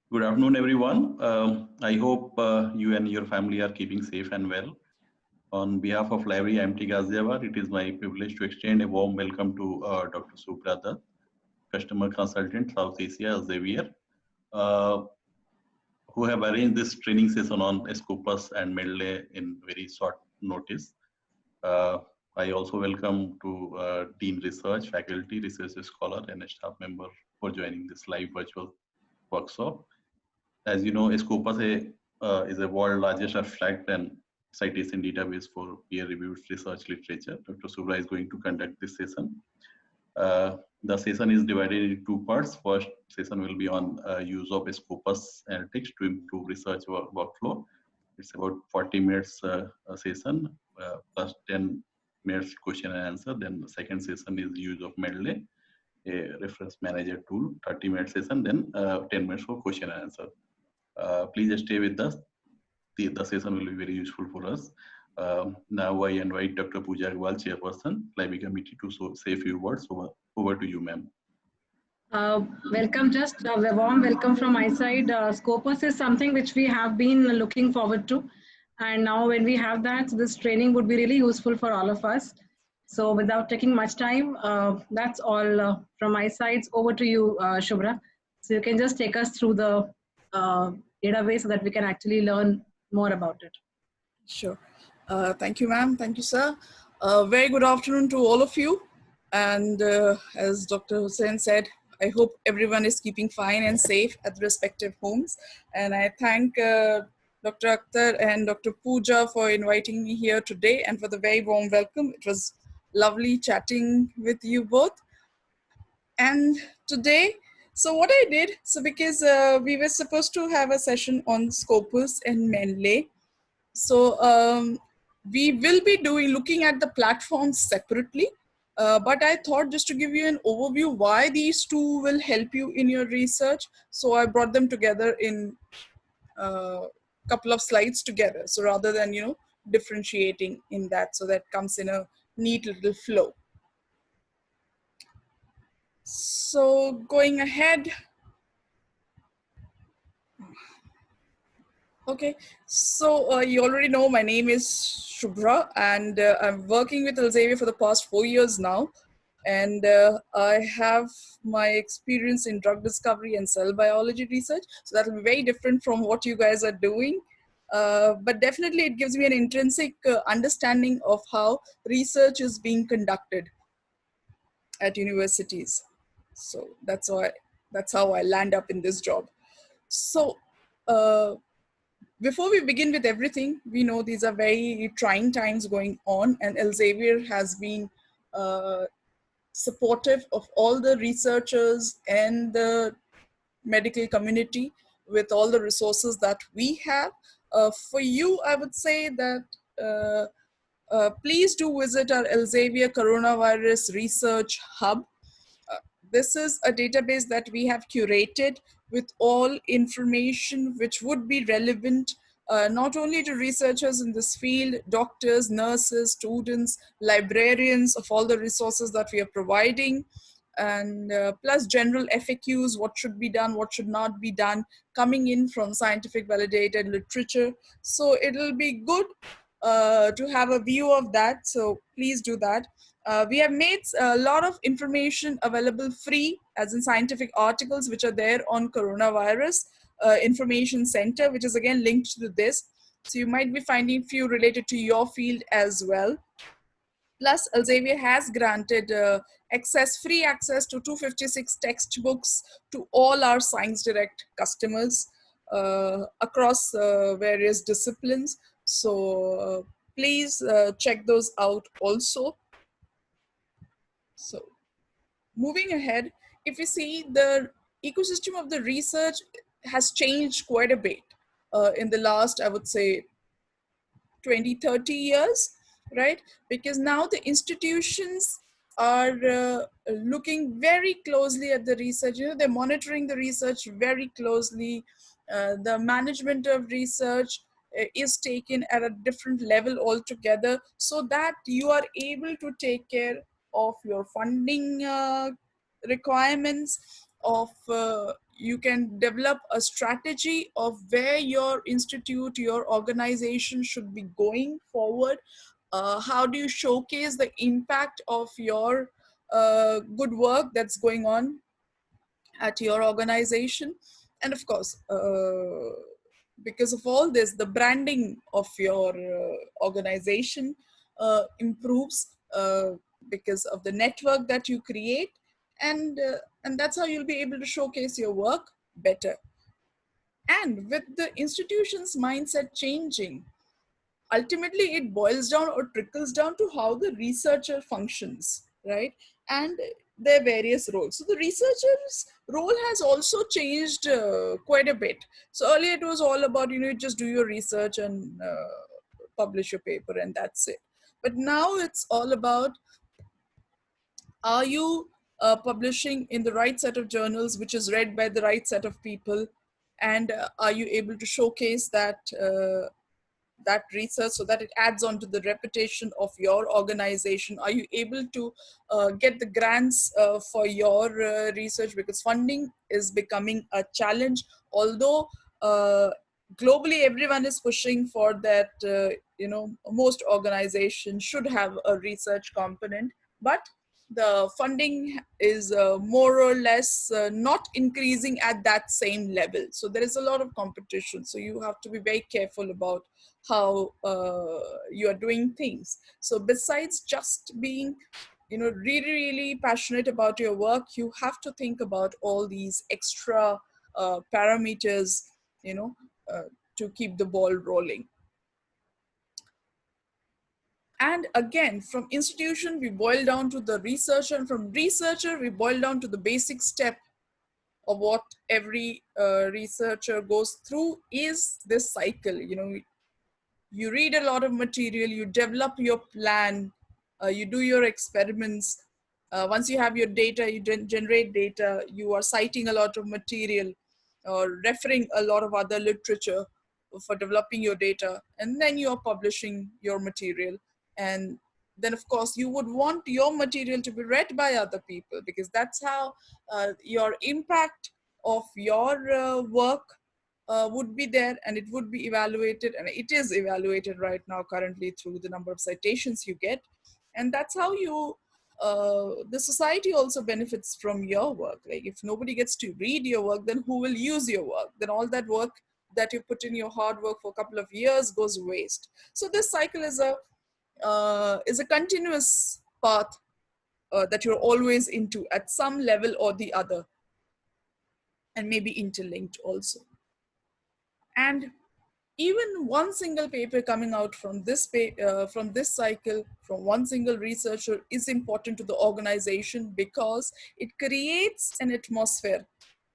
Good afternoon, everyone. I hope you and your family are keeping safe and well. On behalf of Library IMT Ghaziabad, it is my privilege to extend a warm welcome to Dr. Subrata, Customer Consultant, South Asia, Xavier, uh, who have arranged this training session on Scopus and Mendeley in very short notice. I also welcome to Dean Research, Faculty, Research Scholar, and a staff member for joining this live virtual workshop. As you know, Scopus is the world's largest abstract and citation database for peer-reviewed research literature. Dr. Subra is going to conduct this session. The session is divided into two parts. First session will be on use of Scopus analytics to improve research workflow. It's about 40 minutes session plus 10 minutes question and answer. Then the second session is use of Mendeley, a reference manager tool, 30-minute session, then 10 minutes for question and answer. Please stay with us. The session will be very useful for us. Now I invite Dr. Pooja Agarwal, Chairperson, Library Committee, to say a few words. Over to you, ma'am. Welcome, just a warm welcome from my side. Scopus is something which we have been looking forward to. And now when we have that, this training would be really useful for all of us. So without taking much time, that's all from my side. Over to you, Shubhra. So you can just take us through the database so that we can actually learn more about it. Sure. Thank you, ma'am. Thank you, sir. Very good afternoon to all of you. And as Dr. Hussain said, I hope everyone is keeping fine and safe at the respective homes. And I thank Dr. Akhtar and Dr. Pooja for inviting me here today and for the very warm welcome. It was lovely chatting with you both. And today, so what I did, so because we were supposed to have a session on Scopus and Mendeley. So we will be looking at the platforms separately, but I thought just to give you an overview why these two will help you in your research. So I brought them together in a couple of slides together. So rather than, differentiating in that, so that comes in a neat little flow. So going ahead. Okay, so you already know my name is Shubhra, and I'm working with Elsevier for the past 4 years now. And I have my experience in drug discovery and cell biology research. So that will be very different from what you guys are doing. But definitely it gives me an intrinsic understanding of how research is being conducted at universities. So that's how I land up in this job. So before we begin with everything, we know these are very trying times going on, and Elsevier has been supportive of all the researchers and the medical community with all the resources that we have. For you, I would say that please do visit our Elsevier Coronavirus Research Hub. This is a database that we have curated with all information which would be relevant not only to researchers in this field, doctors, nurses, students, librarians of all the resources that we are providing, and plus general FAQs, what should be done, what should not be done, coming in from scientific validated literature. So it'll be good to have a view of that. So please do that. We have made a lot of information available free, as in scientific articles, which are there on Coronavirus Information Center, which is again linked to this. So you might be finding few related to your field as well. Plus, Elsevier has granted free access to 256 textbooks to all our ScienceDirect customers across various disciplines. So please check those out also. So moving ahead, if you see, the ecosystem of the research has changed quite a bit in the last, I would say, 20, 30 years, right? Because now the institutions are looking very closely at the research. They're monitoring the research very closely. The management of research is taken at a different level altogether, so that you are able to take care of your funding requirements, of you can develop a strategy of where your institute, your organization should be going forward. How do you showcase the impact of your good work that's going on at your organization? And of course, because of all this, the branding of your organization improves because of the network that you create, and that's how you'll be able to showcase your work better. And with the institution's mindset changing, ultimately it boils down or trickles down to how the researcher functions, right? And their various roles. So the researcher's role has also changed quite a bit. So earlier it was all about, you just do your research and publish your paper and that's it. But now it's all about, are you publishing in the right set of journals, which is read by the right set of people? And are you able to showcase that that research so that it adds on to the reputation of your organization? Are you able to get the grants for your research? Because funding is becoming a challenge, although globally everyone is pushing for that. Most organizations should have a research component, but the funding is more or less not increasing at that same level. So there is a lot of competition. So you have to be very careful about how you are doing things. So besides just being, really, really passionate about your work, you have to think about all these extra parameters, to keep the ball rolling. And again, from institution, we boil down to the researcher, and from researcher, we boil down to the basic step of what every researcher goes through is this cycle. You read a lot of material, you develop your plan, you do your experiments. Once you have your data, you generate data, you are citing a lot of material or referring a lot of other literature for developing your data, and then you are publishing your material. And then of course you would want your material to be read by other people, because that's how your impact of your work would be there, and it would be evaluated, and it is evaluated right now currently through the number of citations you get. And that's how the society also benefits from your work. Like, if nobody gets to read your work, then who will use your work? Then all that work that you put in, your hard work for a couple of years, goes waste. So this cycle is a continuous path that you're always into at some level or the other, and maybe interlinked also. And even one single paper coming out from this cycle, from one single researcher, is important to the organization, because it creates an atmosphere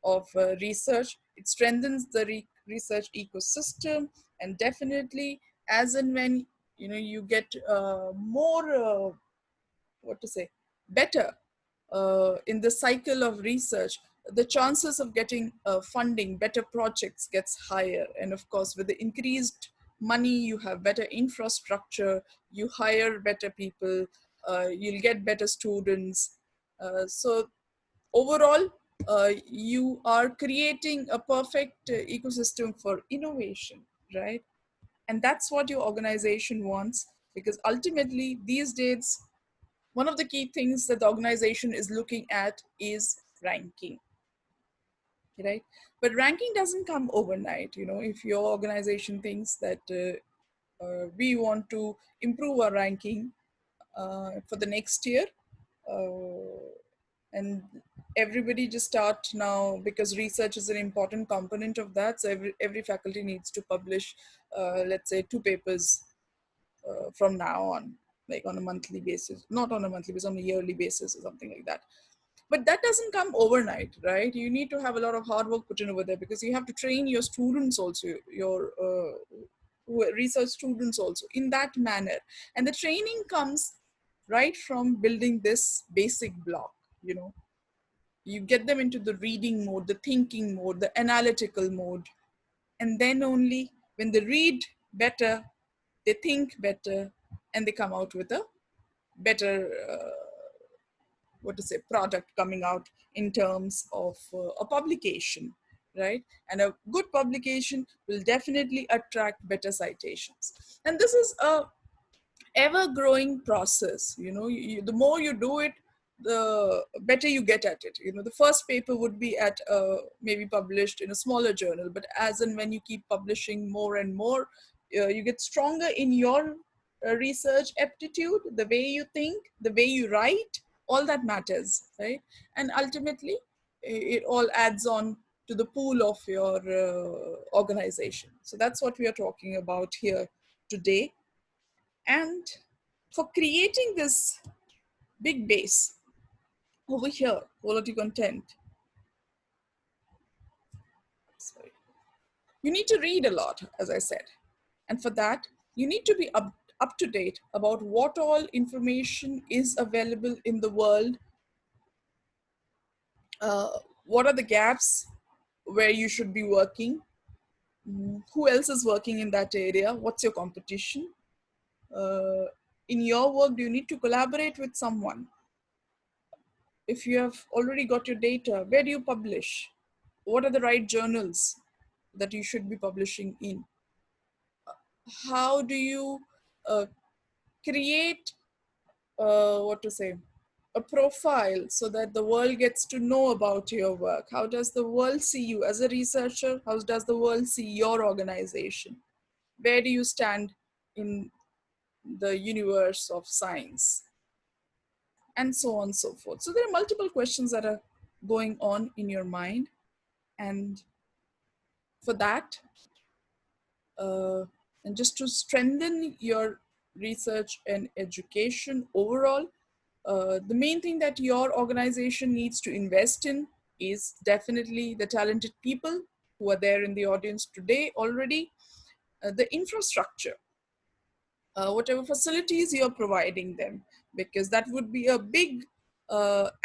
of research. It strengthens the research ecosystem, and definitely, as and when you get more better in the cycle of research, the chances of getting funding, better projects gets higher. And of course, with the increased money, you have better infrastructure, you hire better people, you'll get better students. So overall, you are creating a perfect ecosystem for innovation, right? And that's what your organization wants, because ultimately these days, one of the key things that the organization is looking at is ranking, right? But ranking doesn't come overnight. If your organization thinks that we want to improve our ranking for the next year, and everybody just start now, because research is an important component of that. So every faculty needs to publish, let's say, 2 papers from now on, like on a monthly basis, not on a monthly basis, on a yearly basis or something like that. But that doesn't come overnight, right? You need to have a lot of hard work put in over there, because you have to train your students also, your research students also, in that manner. And the training comes right from building this basic block. You get them into the reading mode, the thinking mode, the analytical mode. And then only when they read better, they think better, and they come out with a better product coming out in terms of a publication, right? And a good publication will definitely attract better citations. And this is a ever-growing process. The more you do it, the better you get at it. The first paper would be at maybe published in a smaller journal, but as and when you keep publishing more and more, you get stronger in your research aptitude, the way you think, the way you write, all that matters, right? And ultimately, it all adds on to the pool of your organization. So that's what we are talking about here today. And for creating this big base over here, quality content, you need to read a lot, as I said. And for that, you need to be up to date about what all information is available in the world. What are the gaps where you should be working? Who else is working in that area? What's your competition? In your work, do you need to collaborate with someone? If you have already got your data, where do you publish? What are the right journals that you should be publishing in? How do you create, a profile so that the world gets to know about your work? How does the world see you as a researcher? How does the world see your organization? Where do you stand in the universe of science? And so on and so forth. So there are multiple questions that are going on in your mind. And for that, and just to strengthen your research and education overall, the main thing that your organization needs to invest in is definitely the talented people who are there in the audience today already, the infrastructure, whatever facilities you're providing them, because that would be a big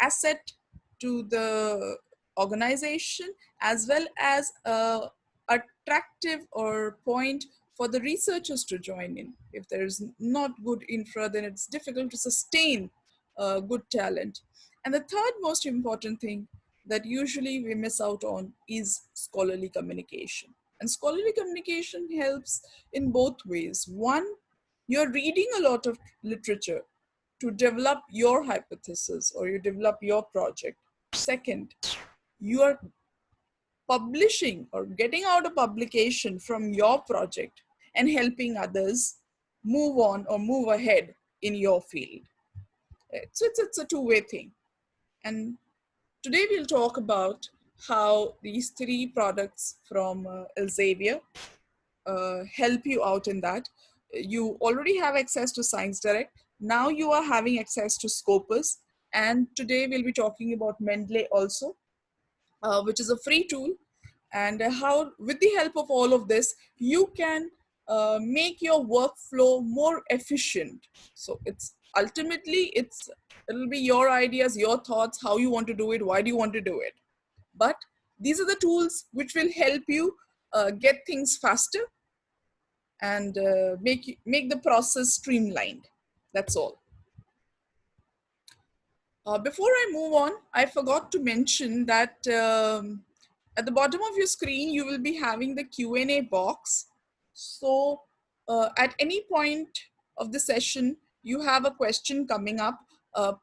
asset to the organization, as well as a attractive or point for the researchers to join in. If there's not good infra, then it's difficult to sustain good talent. And the third most important thing that usually we miss out on is scholarly communication. And scholarly communication helps in both ways. One, you're reading a lot of literature to develop your hypothesis or you develop your project. Second, you are publishing or getting out a publication from your project and helping others move on or move ahead in your field. So it's a two-way thing. And today we'll talk about how these three products from Elsevier help you out in that. You already have access to ScienceDirect. Now you are having access to Scopus. And today we'll be talking about Mendeley also, which is a free tool. And how, with the help of all of this, you can make your workflow more efficient. So it'll be your ideas, your thoughts, how you want to do it, why do you want to do it. But these are the tools which will help you get things faster and make the process streamlined. That's all. Before I move on, I forgot to mention that at the bottom of your screen, you will be having the Q&A box. So at any point of the session, you have a question coming up.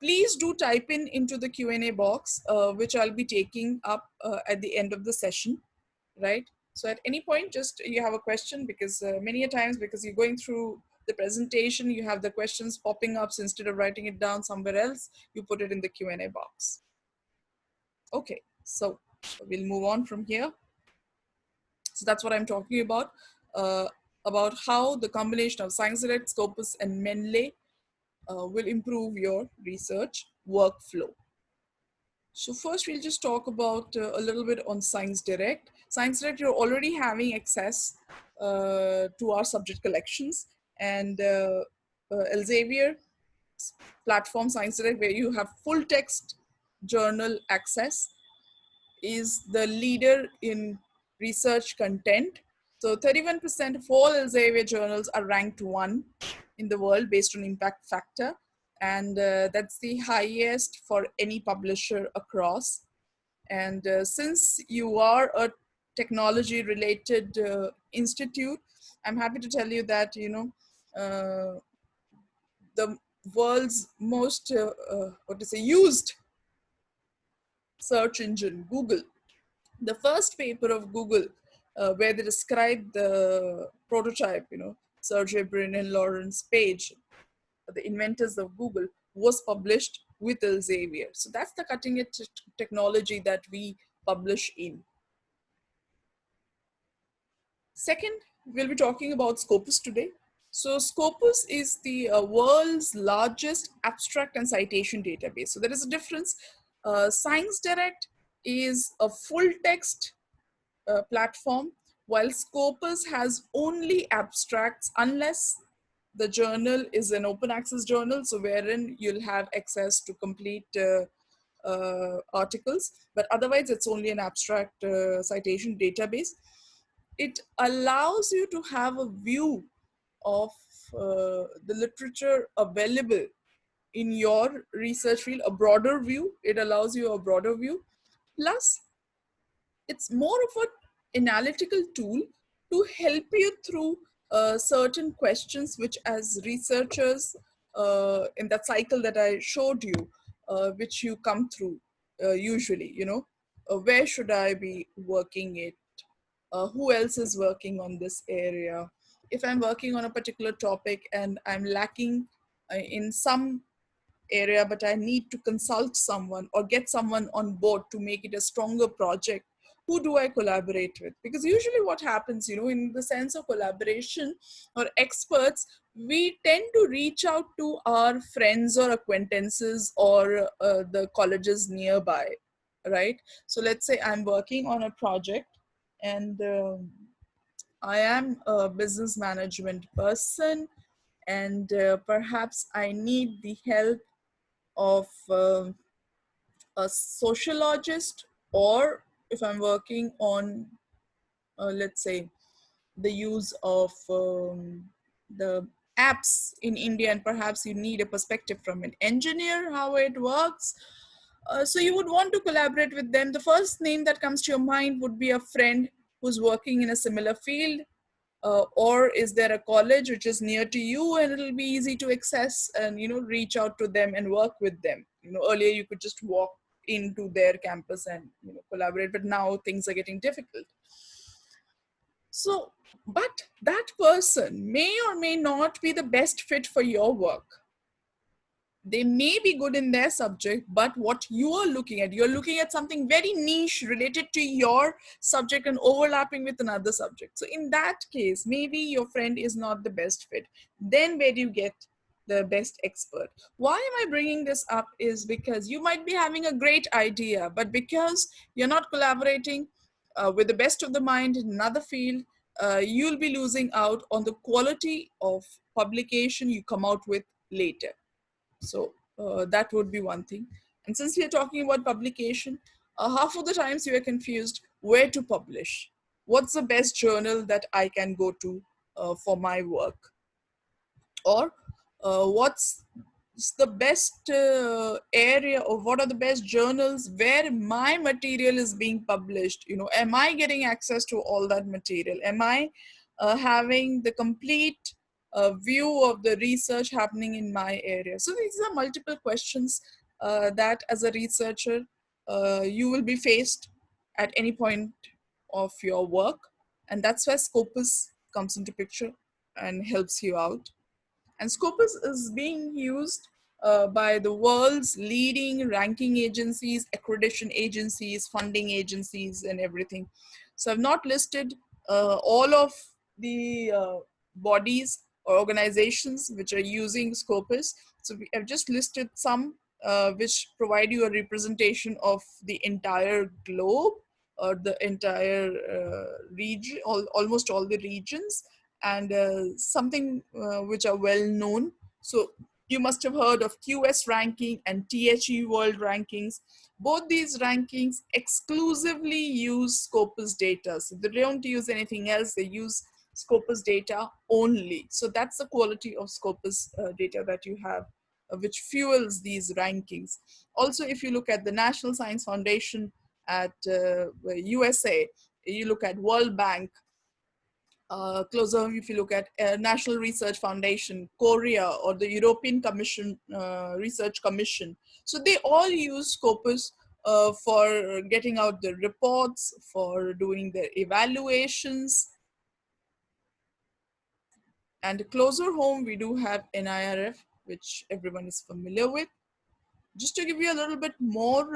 Please do type into the Q&A box, which I'll be taking up at the end of the session, right? So at any point, just you have a question, because many a times, because you're going through the presentation, you have the questions popping up. So instead of writing it down somewhere else, you put it in the Q&A box. Okay, so we'll move on from here. So that's what I'm talking about how the combination of ScienceDirect, Scopus, and Mendeley will improve your research workflow. So first, we'll just talk about a little bit on ScienceDirect. ScienceDirect, you're already having access to our subject collections, and Elsevier platform, ScienceDirect, where you have full text journal access, is the leader in research content. So 31% of all Elsevier journals are ranked 1 in the world based on impact factor. and that's the highest for any publisher across. And since you are a technology related institute, I'm happy to tell you that, you know, the world's most what to say, used search engine, Google, the first paper of Google where they described the prototype, you know, Sergey Brin and Lawrence Page, the inventors of Google, was published with Elsevier. So that's the cutting edge technology that we publish in. Second, we'll be talking about Scopus today. So Scopus is the world's largest abstract and citation database. So there is a difference. ScienceDirect is a full text platform, while Scopus has only abstracts, unless the journal is an open access journal, so wherein you'll have access to complete articles, but otherwise it's only an abstract citation database. It allows you to have a view of the literature available in your research field, a broader view. It allows you a broader view. Plus, it's more of an analytical tool to help you through certain questions, which as researchers in that cycle that I showed you, which you come through usually, you know, where should I be working it? Who else is working on this area? If I'm working on a particular topic and I'm lacking in some area, but I need to consult someone or get someone on board to make it a stronger project, who do I collaborate with? Because usually what happens, you know, in the sense of collaboration or experts, we tend to reach out to our friends or acquaintances or the colleges nearby, right? So let's say I'm working on a project and I am a business management person, and perhaps I need the help of a sociologist, or if I'm working on, let's say, the use of the apps in India, and perhaps you need a perspective from an engineer, how it works. So you would want to collaborate with them. The first name that comes to your mind would be a friend who's working in a similar field. Or is there a college which is near to you and it'll be easy to access and, you know, reach out to them and work with them? You know, earlier you could just walk into their campus and, you know, collaborate, but now things are getting difficult. So, but that person may or may not be the best fit for your work. They may be good in their subject, but what you are looking at, you're looking at something very niche related to your subject and overlapping with another subject. So in that case, maybe your friend is not the best fit. Then where do you get the best expert? Why am I bringing this up is because you might be having a great idea, but because you're not collaborating with the best of the mind in another field, you'll be losing out on the quality of publication you come out with later. So that would be one thing. And since we are talking about publication, half of the times you are confused where to publish. What's the best journal that I can go to for my work? Or what's the best area, or what are the best journals where my material is being published? You know, am I getting access to all that material? Am I having the complete view of the research happening in my area? So these are multiple questions that as a researcher you will be faced at any point of your work, and that's where Scopus comes into picture and helps you out. And Scopus is being used by the world's leading ranking agencies, accreditation agencies, funding agencies, and everything. So I've not listed all of the bodies or organizations which are using Scopus. So I've just listed some which provide you a representation of the entire globe, or the entire region, almost all the regions, and something which are well known. So you must have heard of QS ranking and THE world rankings. Both these rankings exclusively use Scopus data. So they don't use anything else. They use Scopus data only. So that's the quality of Scopus data that you have which fuels these rankings. Also, if you look at the National Science Foundation at USA, you look at World Bank, closer if you look at National Research Foundation, Korea, or the European Commission, Research Commission. So they all use Scopus for getting out the reports, for doing their evaluations. And closer home, we do have NIRF, which everyone is familiar with. Just to give you a little bit more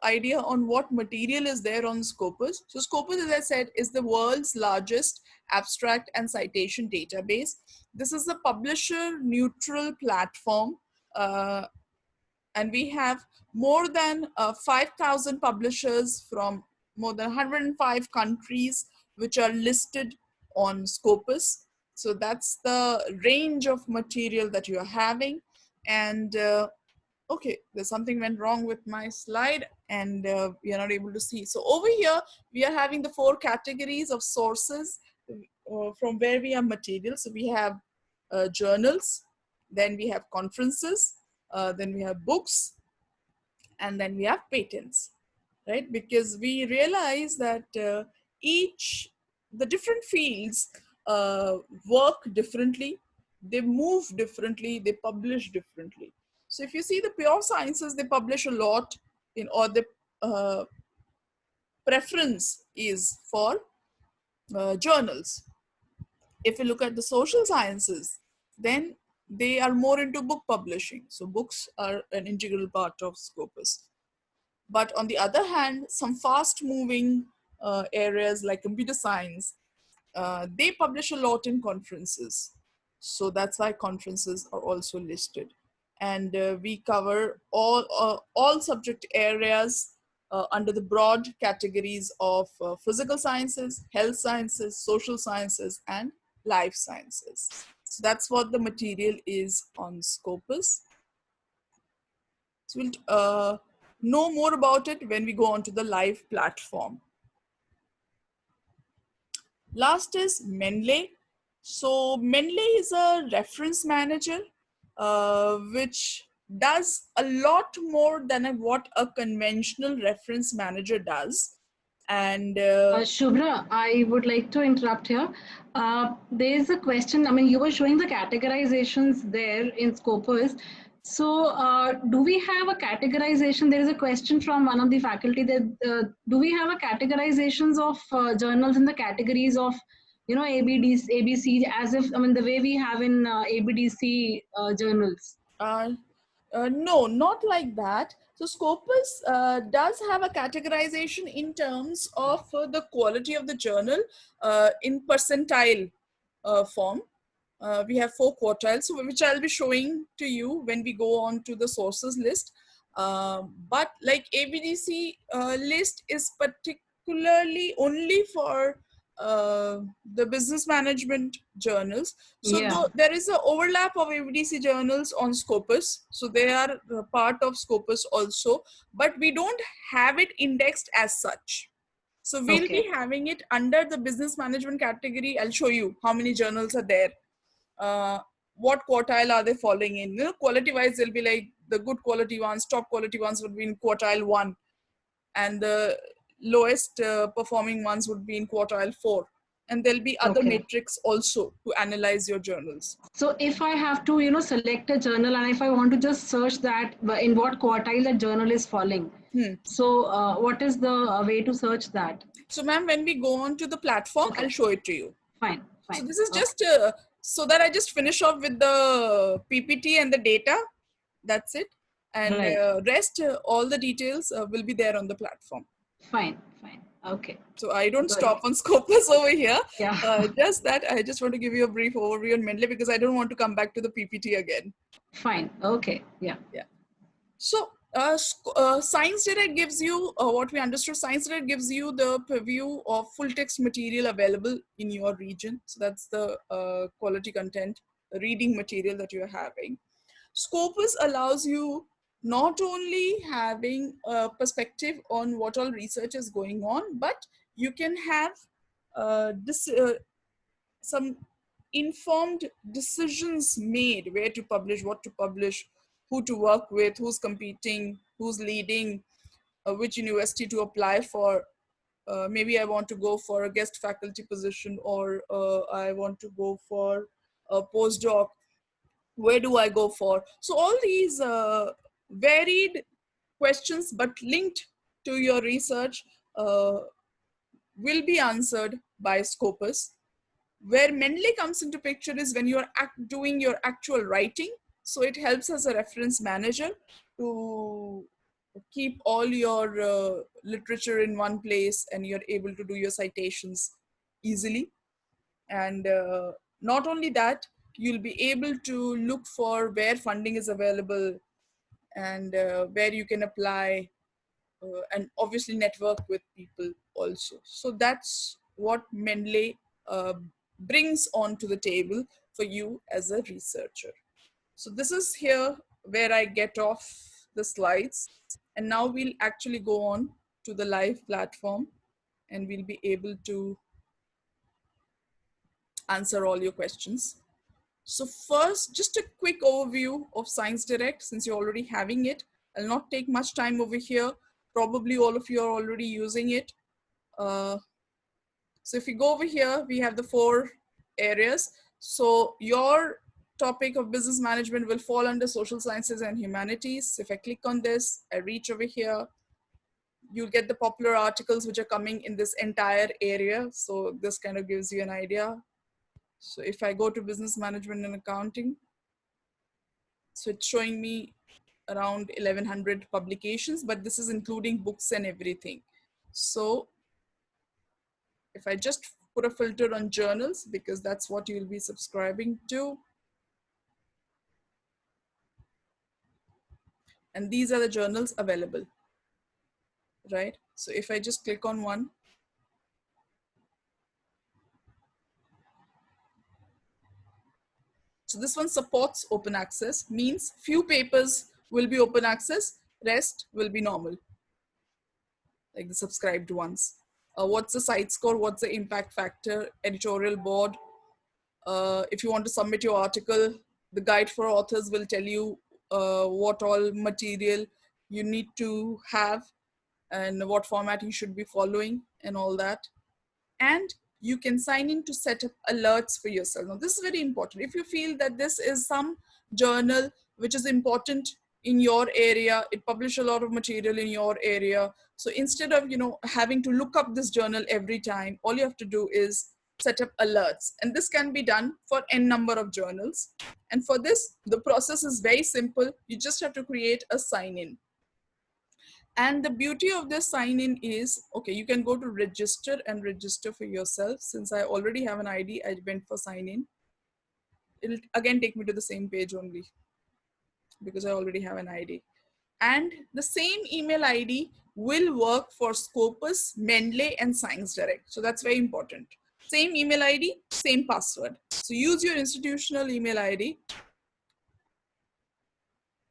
idea on what material is there on Scopus. So Scopus, as I said, is the world's largest abstract and citation database. This is a publisher neutral platform, and we have more than 5,000 publishers from more than 105 countries which are listed on Scopus. So that's the range of material that you are having. And okay, there's something went wrong with my slide and we are not able to see. So over here, we are having the 4 categories of sources from where we have material. So we have journals, then we have conferences, then we have books, and then we have patents, right? Because we realize that the different fields work differently, they move differently, they publish differently. So if you see the pure sciences, they publish a lot or the preference is for journals. If you look at the social sciences, then they are more into book publishing. So books are an integral part of Scopus. But on the other hand, some fast moving areas like computer science, they publish a lot in conferences. So that's why conferences are also listed. And we cover all subject areas under the broad categories of physical sciences, health sciences, social sciences, and life sciences. So that's what the material is on Scopus. So we'll know more about it when we go on to the live platform. Last is Mendeley. So Mendeley is a reference manager, which does a lot more than what a conventional reference manager does. And Shubhra, I would like to interrupt here. There is a question. I mean, you were showing the categorizations there in Scopus. So, do we have a categorization? There is a question from one of the faculty that do we have a categorizations of journals in the categories of, you know, ABDC, ABC, as if, I mean, the way we have in ABDC journals? No, not like that. So Scopus does have a categorization in terms of the quality of the journal in percentile form. We have 4 quartiles, so which I'll be showing to you when we go on to the sources list. But like ABDC list is particularly only for the business management journals. So Yeah. there is an overlap of ABDC journals on Scopus. So they are part of Scopus also, but we don't have it indexed as such. So we'll be having it under the business management category. I'll show you how many journals are there. What quartile are they falling in? You know, quality wise, they'll be like the good quality ones, top quality ones would be in quartile 1, and the lowest performing ones would be in quartile 4. And there'll be other metrics also to analyze your journals. So if I have to, you know, select a journal and if I want to just search that in what quartile that journal is falling, so what is the way to search that? So ma'am, when we go on to the platform, I'll show it to you. Fine. So this is just so that I just finish off with the PPT and the data. That's it. And rest, all the details will be there on the platform. Fine. Okay. So I don't stop on Scopus over here. Yeah. Just that I just want to give you a brief overview on Mendeley because I don't want to come back to the PPT again. Fine. Okay. Yeah. So ScienceDirect gives you what we understood. ScienceDirect gives you the preview of full text material available in your region. So that's the quality content reading material that you're having. Scopus allows you not only having a perspective on what all research is going on, but you can have some informed decisions made, where to publish, what to publish, who to work with, who's competing, who's leading, which university to apply for. Maybe I want to go for a guest faculty position, or I want to go for a postdoc. Where do I go for? So all these varied questions, but linked to your research, will be answered by Scopus. Where Mendeley comes into picture is when you're doing your actual writing. So it helps as a reference manager to keep all your literature in one place, and you're able to do your citations easily. And not only that, you'll be able to look for where funding is available, and where you can apply, and obviously network with people also. So that's what Mendeley brings onto the table for you as a researcher. So this is here where I get off the slides, and now we'll actually go on to the live platform, and we'll be able to answer all your questions. So first, just a quick overview of ScienceDirect, since you're already having it. I'll not take much time over here. Probably all of you are already using it. So if we go over here, we have the 4 areas. So your topic of business management will fall under social sciences and humanities. So if I click on this, I reach over here, you'll get the popular articles which are coming in this entire area. So this kind of gives you an idea. So if I go to business management and accounting, so it's showing me around 1100 publications, but this is including books and everything. So if I just put a filter on journals, because that's what you'll be subscribing to. And these are the journals available, right? So if I just click on one, so this one supports open access, means few papers will be open access, rest will be normal, like the subscribed ones. What's the CiteScore? What's the impact factor? Editorial board. If you want to submit your article, the guide for authors will tell you what all material you need to have and what format you should be following and all that. And you can sign in to set up alerts for yourself. Now, this is very important. If you feel that this is some journal which is important in your area, it publishes a lot of material in your area. So instead of, having to look up this journal every time, all you have to do is set up alerts. And this can be done for n number of journals. And for this, the process is very simple. You just have to create a sign-in. And the beauty of this sign-in is, okay, you can go to register and register for yourself. Since I already have an ID, I went for sign-in. It'll again take me to the same page only because I already have an ID. And the same email ID will work for Scopus, Mendeley, and ScienceDirect. So that's very important. Same email ID, same password. So use your institutional email ID.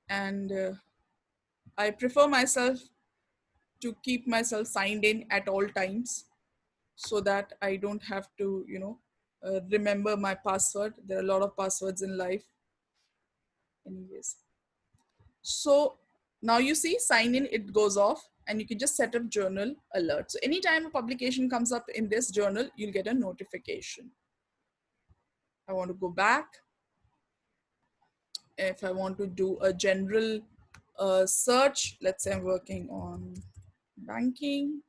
And I prefer myself to keep myself signed in at all times so that I don't have to, remember my password. There are a lot of passwords in life. Anyways. So now you see sign in, it goes off, and you can just set up journal alert. So anytime a publication comes up in this journal, you'll get a notification. I want to go back. If I want to do a general search, let's say I'm working on banking.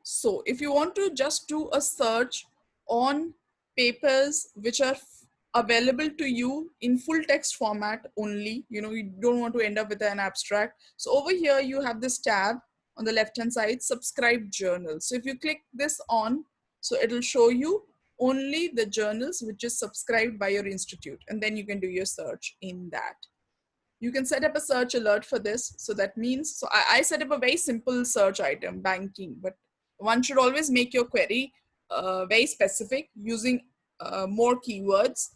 So if you want to just do a search on papers which are available to you in full text format only, you don't want to end up with an abstract. So over here, you have this tab on the left-hand side, subscribe journals. So if you click this on, so it'll show you only the journals which is subscribed by your institute. And then you can do your search in that. You can set up a search alert for this. So that means, so I set up a very simple search item, banking, but one should always make your query very specific using more keywords,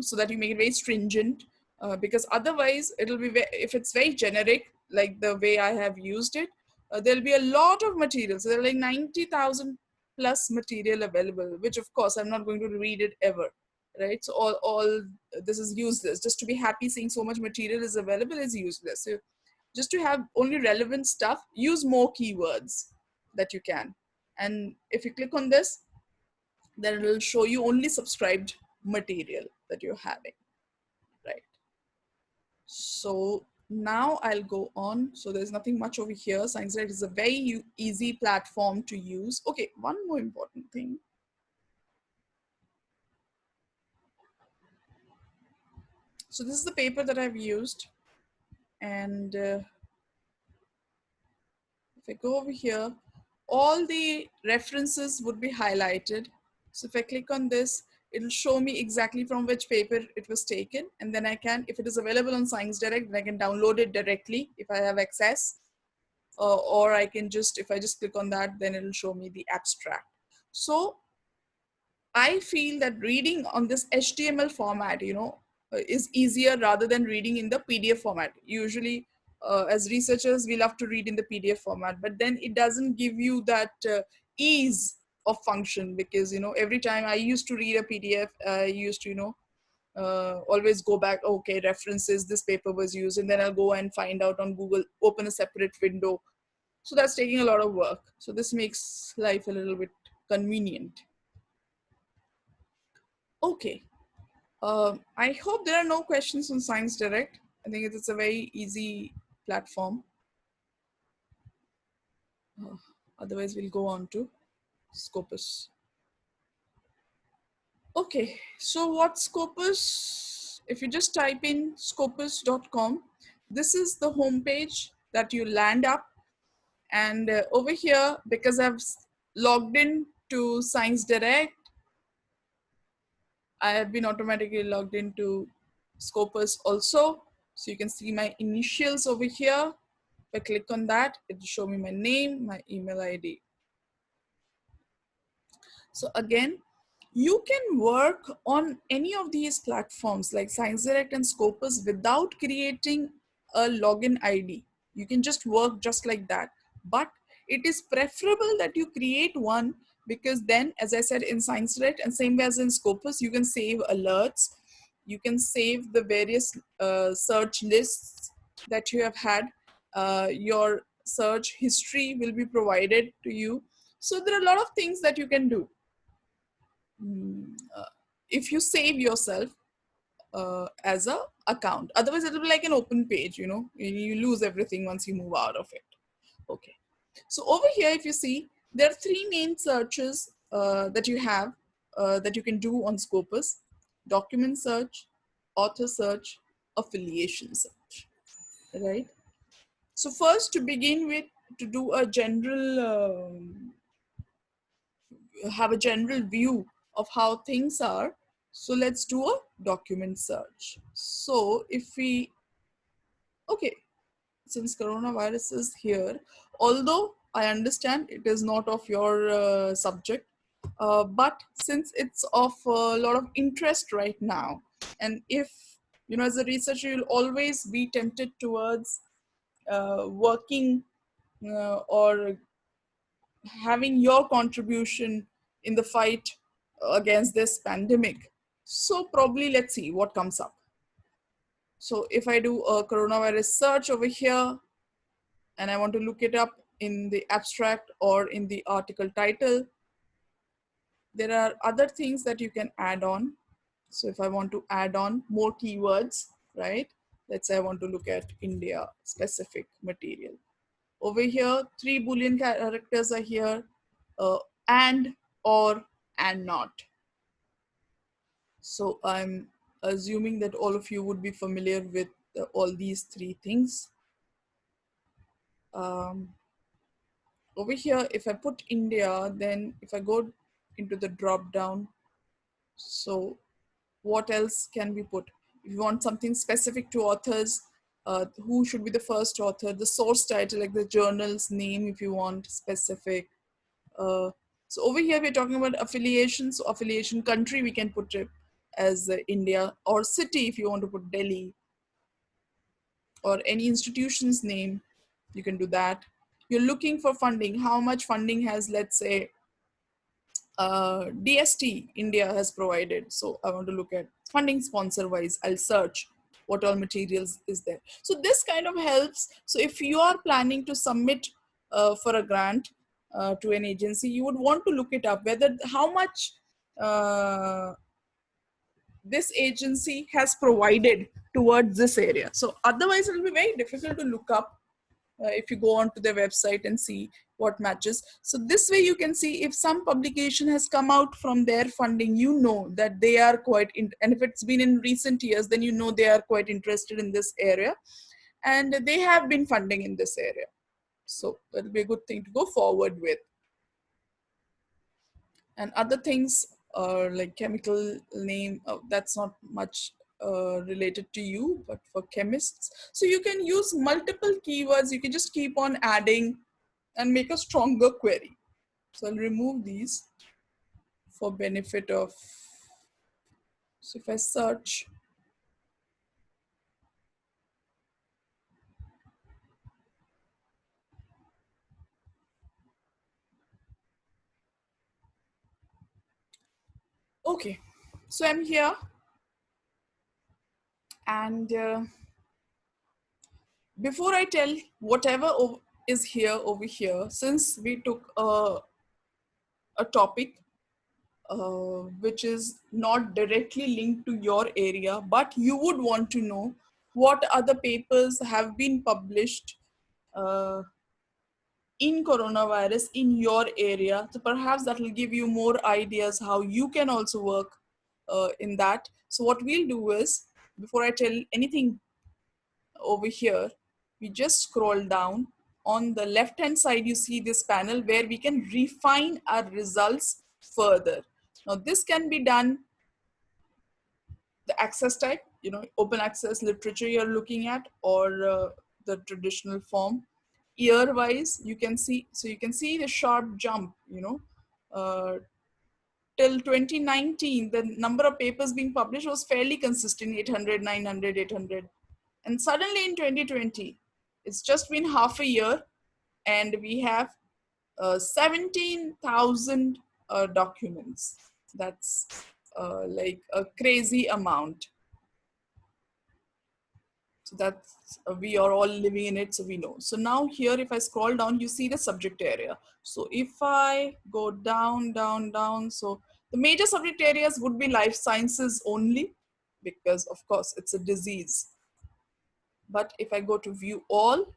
so that you make it very stringent, because otherwise it'll be, if it's very generic, like the way I have used it, there'll be a lot of materials. So there are like 90,000 plus material available, which of course I'm not going to read it ever, right? So all this is useless. Just to be happy seeing so much material is available is useless. So just to have only relevant stuff, use more keywords that you can. And if you click on this, then it will show you only subscribed material that you're having, right? So now I'll go on. So there's nothing much over here. ScienceDirect is a very easy platform to use. Okay, one more important thing. So this is the paper that I've used. And if I go over here, all the references would be highlighted. So if I click on this, it'll show me exactly from which paper it was taken. And then I can, if it is available on ScienceDirect, then I can download it directly if I have access. Or I can just, if I just click on that, then it'll show me the abstract. So I feel that reading on this HTML format, is easier rather than reading in the PDF format. Usually, as researchers, we love to read in the PDF format, but then it doesn't give you that ease of function, because every time I used to read a PDF, I used to always go back, okay, references, this paper was used, and then I'll go and find out on Google, open a separate window. So that's taking a lot of work. So this makes life a little bit convenient. Okay. I hope there are no questions on ScienceDirect. I think it's a very easy platform. Otherwise, we'll go on to Scopus. Okay, so what's Scopus? If you just type in scopus.com, this is the homepage that you land up. And over here, because I've logged in to ScienceDirect, I have been automatically logged into Scopus also. So you can see my initials over here. If I click on that, it will show me my name, my email ID. So again, you can work on any of these platforms like ScienceDirect and Scopus without creating a login ID. You can just work just like that. But it is preferable that you create one, because then, as I said, in ScienceDirect and same as in Scopus, you can save alerts. You can save the various search lists that you have had. Your search history will be provided to you. So there are a lot of things that you can do. If you save yourself as a account, otherwise it will be like an open page, you lose everything once you move out of it. Okay, so over here, if you see, there are three main searches that you have that you can do on Scopus: document search, author search, affiliation search, right? So first, to begin with, to do a general have a general view of how things are. So let's do a document search. So if we, okay, since coronavirus is here, although I understand it is not of your subject, but since it's of a lot of interest right now, and if, as a researcher, you'll always be tempted towards working or having your contribution in the fight against this pandemic. So probably let's see what comes up. So if I do a coronavirus search over here and I want to look it up in the abstract or in the article title, there are other things that you can add on. So if I want to add on more keywords, right? Let's say I want to look at India specific material. Over here, 3 Boolean characters are here, and, or, and not. So I'm assuming that all of you would be familiar with all these three things. Over here, if I put India, then if I go into the drop down, so what else can we put? If you want something specific to authors, who should be the first author, the source title, like the journal's name, if you want specific. So over here, we're talking about affiliation. So affiliation country, we can put it as India, or city, if you want to put Delhi, or any institution's name, you can do that. You're looking for funding. How much funding has, let's say, DST India has provided. So I want to look at funding sponsor wise. I'll search what all materials is there. So this kind of helps. So if you are planning to submit for a grant to an agency, you would want to look it up whether how much this agency has provided towards this area. So otherwise it will be very difficult to look up if you go onto their website and see what matches. So this way you can see if some publication has come out from their funding, you know that they are quite, and if it's been in recent years, then you know they are quite interested in this area and they have been funding in this area. So that'll be a good thing to go forward with. And other things are like chemical name, that's not much related to you, but for chemists. So you can use multiple keywords. You can just keep on adding and make a stronger query. So I'll remove these for benefit of, so if I search, okay, so I'm here and before I tell whatever is here over here, since we took a topic which is not directly linked to your area, but you would want to know what other papers have been published in coronavirus in your area. So perhaps that will give you more ideas how you can also work in that. So what we'll do is, before I tell anything over here, we just scroll down. On the left hand side, you see this panel where we can refine our results further. Now this can be done, the access type, you know, open access literature you're looking at, or the traditional form. Year wise, you can see, so you can see the sharp jump, you know, till 2019, the number of papers being published was fairly consistent, 800, 900, 800. And suddenly in 2020, it's just been half a year and we have 17,000 documents. That's like a crazy amount. So that's, we are all living in it, so we know. So now here, if I scroll down, you see the subject area. So if I go down, down, down, so the major subject areas would be life sciences only, because of course it's a disease. But if I go to view all,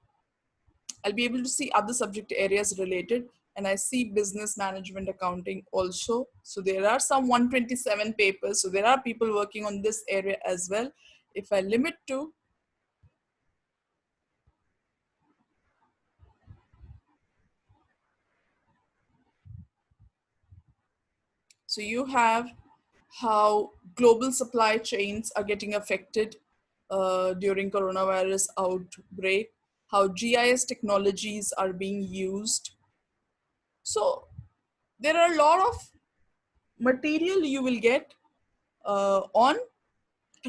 I'll be able to see other subject areas related, and I see business management accounting also. So there are some 127 papers. So there are people working on this area as well. If I limit to, so you have how global supply chains are getting affected during coronavirus outbreak, how GIS technologies are being used. So there are a lot of material you will get on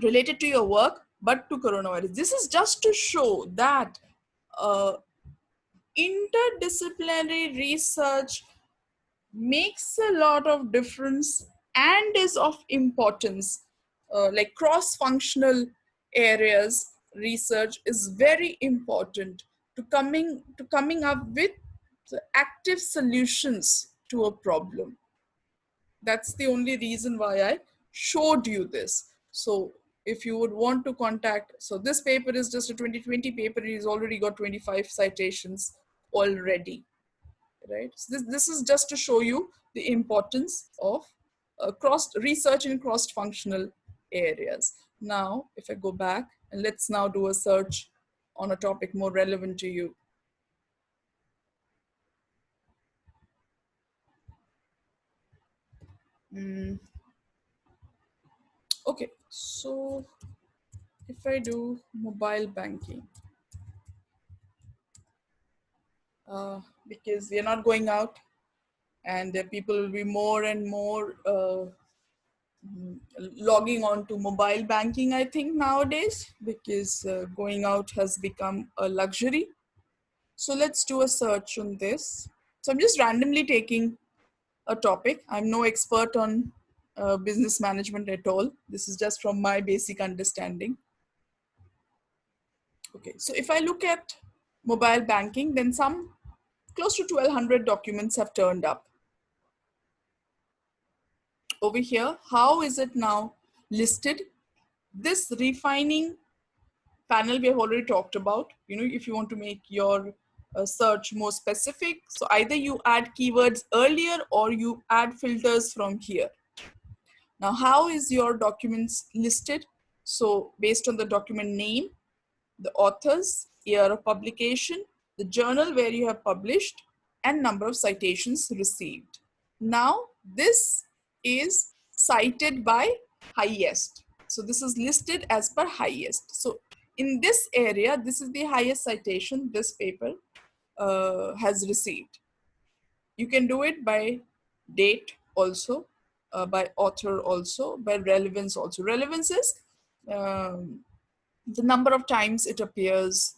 related to your work, but to coronavirus. This is just to show that interdisciplinary research makes a lot of difference and is of importance. Like cross-functional areas research is very important to coming up with active solutions to a problem. That's the only reason why I showed you this. So if you would want to contact, so this paper is just a 2020 paper. It has already got 25 citations already, right? So this is just to show you the importance of cross research in cross-functional areas. Now, if I go back and let's now do a search on a topic more relevant to you. Okay, so if I do mobile banking, because we are not going out and people will be more and more logging on to mobile banking, I think nowadays, because going out has become a luxury. So let's do a search on this. So I'm just randomly taking a topic. I'm no expert on business management at all. This is just from my basic understanding. Okay, so if I look at mobile banking, then some close to 1200 documents have turned up. Over here, how is it now listed? This refining panel we have already talked about. You know, if you want to make your search more specific, so either you add keywords earlier or you add filters from here. Now, how is your documents listed? So based on the document name, the authors, year of publication, the journal where you have published, and number of citations received. Now, this is cited by highest. So this is listed as per highest. So in this area, this is the highest citation this paper has received. You can do it by date also, by author also, by relevance also. Relevance is the number of times it appears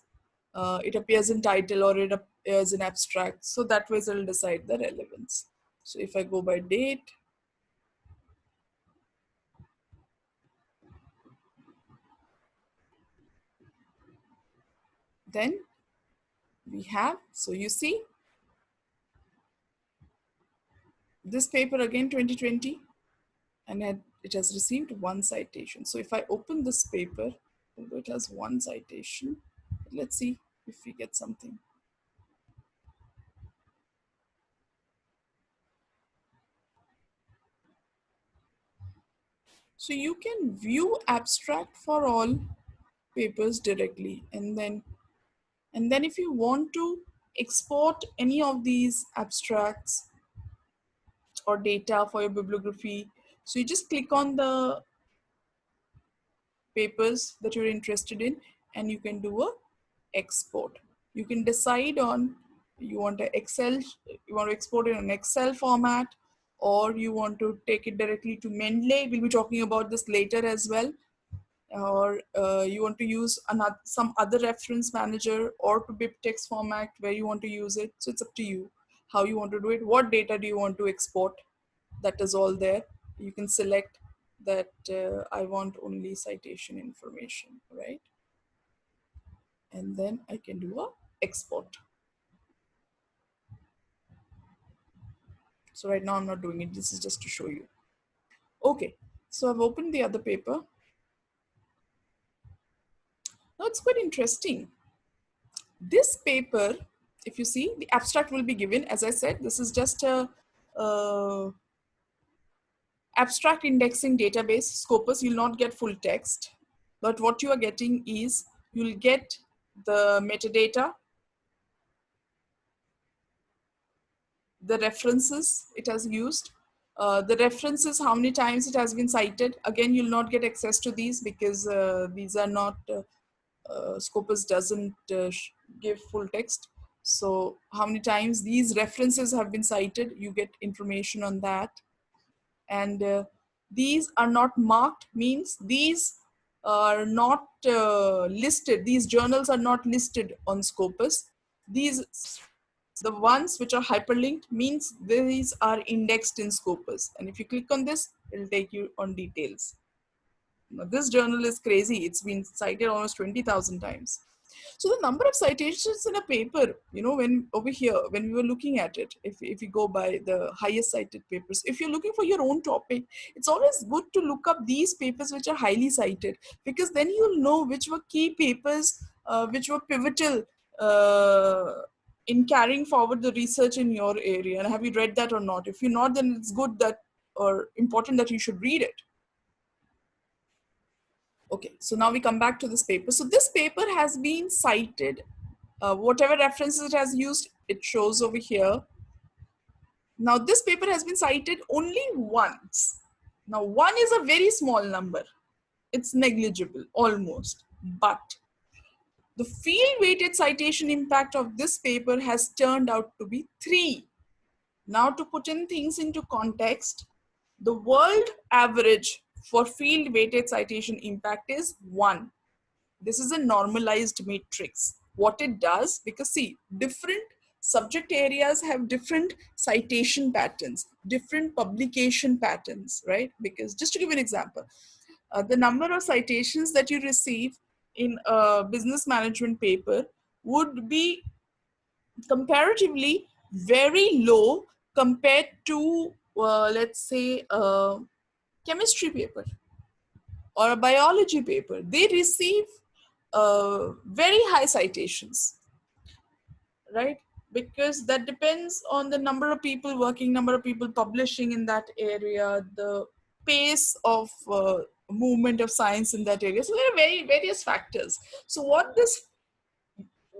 in title or it appears in abstract. So that way it will decide the relevance. So if I go by date, then we have, so you see, this paper again 2020, and it has received 1 citation. So if I open this paper, although it has 1 citation, let's see if we get something. So you can view abstract for all papers directly, and then if you want to export any of these abstracts or data for your bibliography, so you just click on the papers that you're interested in and you can do a export. You can decide on you want to export it in Excel format, or you want to take it directly to Mendeley. We'll be talking about this later as well. Or you want to use some other reference manager, or to BibTeX format where you want to use it. So it's up to you how you want to do it. What data do you want to export? That is all there. You can select that I want only citation information, right? And then I can do a export. So right now I'm not doing it. This is just to show you. Okay, so I've opened the other paper. Now it's quite interesting. This paper, if you see, the abstract will be given. As I said, this is just a abstract indexing database, Scopus. You'll not get full text, but what you are getting is you'll get the metadata, the references it has used, the references, how many times it has been cited. Again, you'll not get access to these because these are not, Scopus doesn't give full text. So how many times these references have been cited, you get information on that. And these are not marked, means these are not listed. These journals are not listed on Scopus. These, the ones which are hyperlinked, means these are indexed in Scopus. And if you click on this, it'll take you on details. Now, this journal is crazy. It's been cited almost 20,000 times. So the number of citations in a paper, you know, when over here, when we were looking at it, if you go by the highest cited papers, if you're looking for your own topic, it's always good to look up these papers which are highly cited, because then you'll know which were key papers, which were pivotal in carrying forward the research in your area. And have you read that or not? If you're not, then it's good that, or important that you should read it. Okay, so now we come back to this paper. So this paper has been cited, whatever references it has used, it shows over here. Now this paper has been cited only once. Now 1 is a very small number. It's negligible, almost. But the field weighted citation impact of this paper has turned out to be 3. Now to put in things into context, the world average for field weighted citation impact is 1. This is a normalized matrix. What it does, because see, different subject areas have different citation patterns, different publication patterns, right? Because just to give you an example, the number of citations that you receive in a business management paper would be comparatively very low compared to, let's say, a chemistry paper or a biology paper. They receive very high citations, right? Because that depends on the number of people working, number of people publishing in that area, the pace of movement of science in that area. So there are various factors. So what this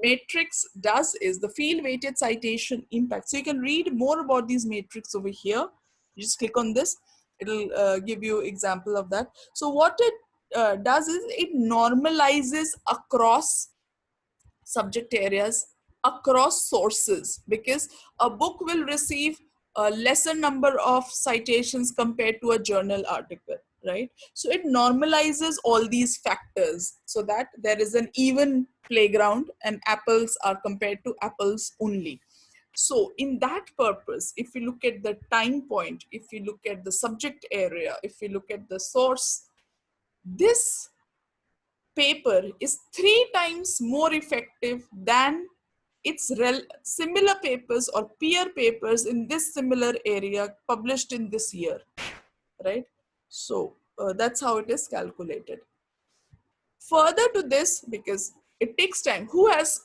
matrix does is the field weighted citation impact. So you can read more about these matrix over here. You just click on this. It'll give you example of that. So what it does is it normalizes across subject areas, across sources, because a book will receive a lesser number of citations compared to a journal article, right? So it normalizes all these factors so that there is an even playground and apples are compared to apples only. So in that purpose, if you look at the time point, if you look at the subject area, if you look at the source, this paper is 3 times more effective than its similar papers or peer papers in this similar area published in this year, right? So that's how it is calculated. Further to this, because it takes time, who has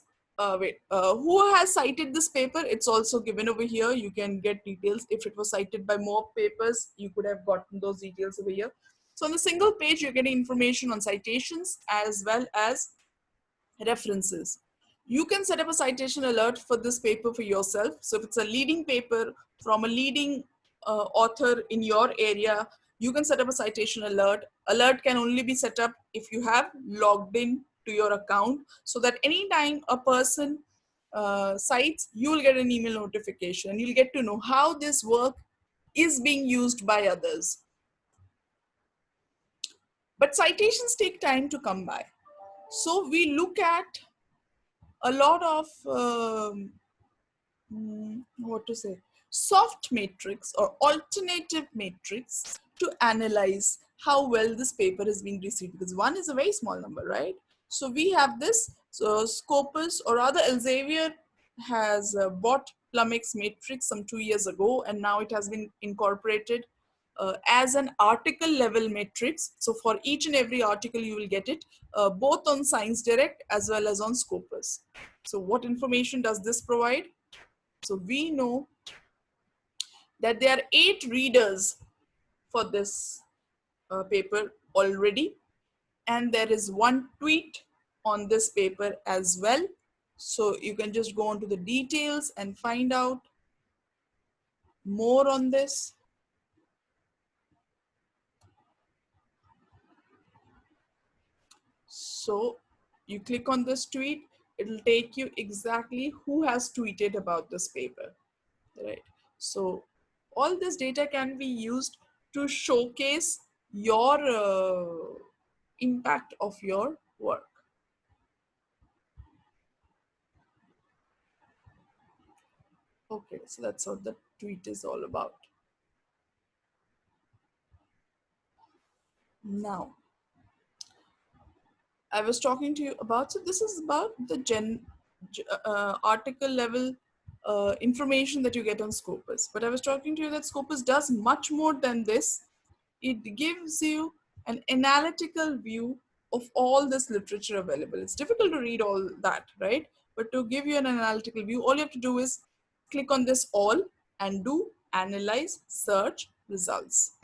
cited this paper? It's also given over here. You can get details. If it was cited by more papers, you could have gotten those details over here. So on the single page, you're getting information on citations as well as references. You can set up a citation alert for this paper for yourself. So if it's a leading paper from a leading author in your area, you can set up a citation alert. Alert can only be set up if you have logged in to your account, so that anytime a person cites, you will get an email notification. You'll get to know how this work is being used by others. But citations take time to come by. So we look at a lot of soft matrix or alternative matrix to analyze how well this paper is being received, because 1 is a very small number, right? So we have this. So Scopus, or rather Elsevier, has bought PlumX matrix some 2 years ago, and now it has been incorporated as an article level matrix. So for each and every article you will get it both on ScienceDirect as well as on Scopus. So what information does this provide? So we know that there are 8 readers for this paper already, and there is 1 tweet on this paper as well. So you can just go on to the details and find out more on this. So you click on this tweet, it'll take you exactly who has tweeted about this paper, right? So all this data can be used to showcase your impact of your work. Okay, so that's what the tweet is all about. Now, I was talking to you about, so this is about the article level information that you get on Scopus. But I was talking to you that Scopus does much more than this. It gives you an analytical view of all this literature available. It's difficult to read all that, right? But to give you an analytical view, all you have to do is click on this all and do analyze, search, results.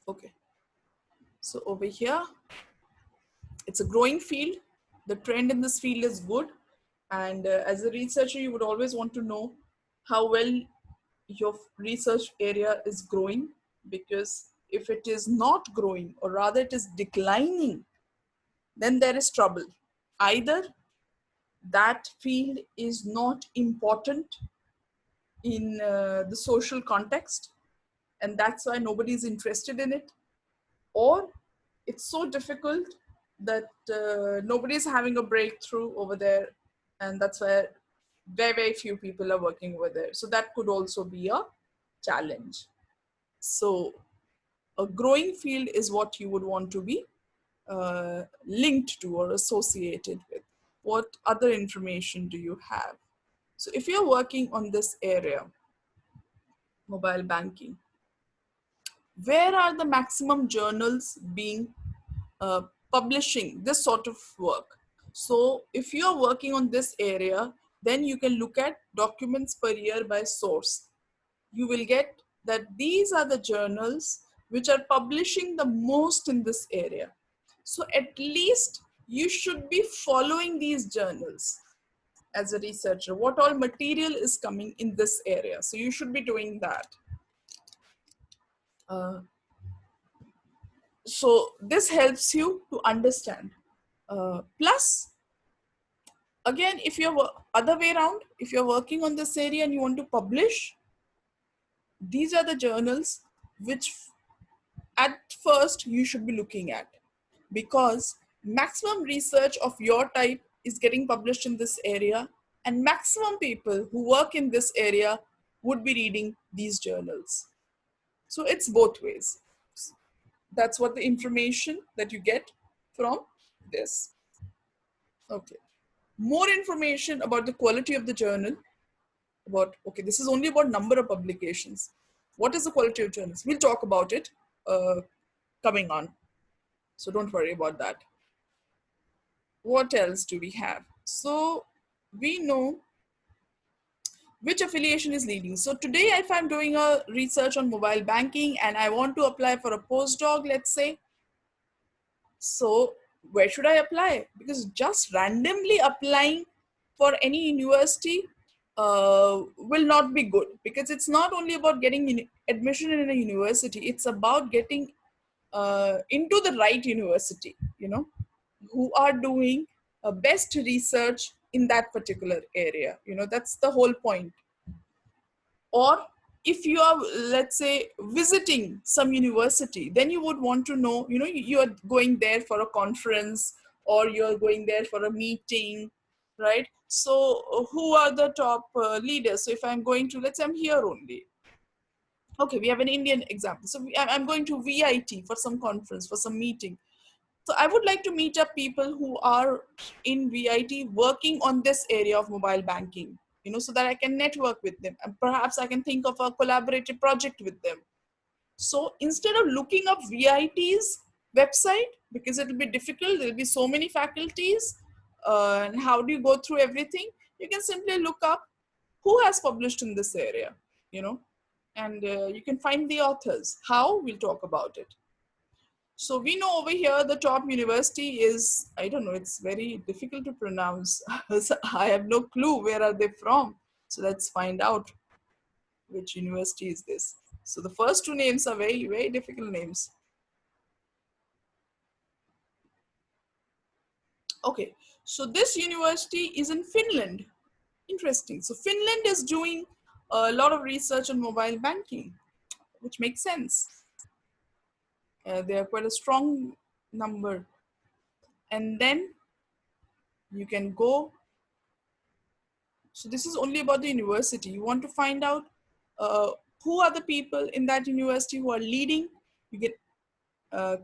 Okay, so over here, it's a growing field. The trend in this field is good. And as a researcher, you would always want to know how well your research area is growing, because if it is not growing, or rather it is declining, then there is trouble. Either that field is not important in the social context, and that's why nobody's interested in it, or it's so difficult that nobody's having a breakthrough over there, and that's why very, very few people are working over there. So that could also be a challenge. So a growing field is what you would want to be linked to or associated with. What other information do you have? So if you're working on this area, mobile banking, where are the maximum journals being publishing this sort of work? So if you're working on this area, then you can look at documents per year by source. You will get that these are the journals which are publishing the most in this area. So at least you should be following these journals as a researcher. What all material is coming in this area? So you should be doing that. So this helps you to understand. Plus, again, if you're other way around, if you're working on this area and you want to publish, these are the journals which at first you should be looking at, because maximum research of your type is getting published in this area, and maximum people who work in this area would be reading these journals. So it's both ways. That's what the information that you get from this. Okay. More information about the quality of the journal. Okay, this is only about number of publications. What is the quality of journals? We'll talk about it coming on. So don't worry about that. What else do we have? So we know which affiliation is leading. So today, if I'm doing a research on mobile banking and I want to apply for a postdoc, let's say, so where should I apply? Because just randomly applying for any university will not be good, because it's not only about getting admission in a university, it's about getting into the right university, you know, who are doing best research in that particular area. You know, that's the whole point. Or if you are, let's say, visiting some university, then you would want to know, you know, you are going there for a conference or you're going there for a meeting, right? So who are the top leaders? So if I'm going to, let's say I'm here only. Okay, we have an Indian example. So I'm going to VIT for some conference, for some meeting. So I would like to meet up people who are in VIT working on this area of mobile banking, you know, so that I can network with them, and perhaps I can think of a collaborative project with them. So instead of looking up VIT's website, because it will be difficult, there will be so many faculties, and how do you go through everything? You can simply look up who has published in this area, you know, and you can find the authors. How? We'll talk about it. So we know over here the top university is, I don't know, it's very difficult to pronounce. So I have no clue where are they from. So let's find out which university is this. So the first two names are very, very difficult names. Okay, so this university is in Finland. Interesting. So Finland is doing a lot of research on mobile banking, which makes sense. They are quite a strong number. And then you can go. So this is only about the university. You want to find out who are the people in that university who are leading. You get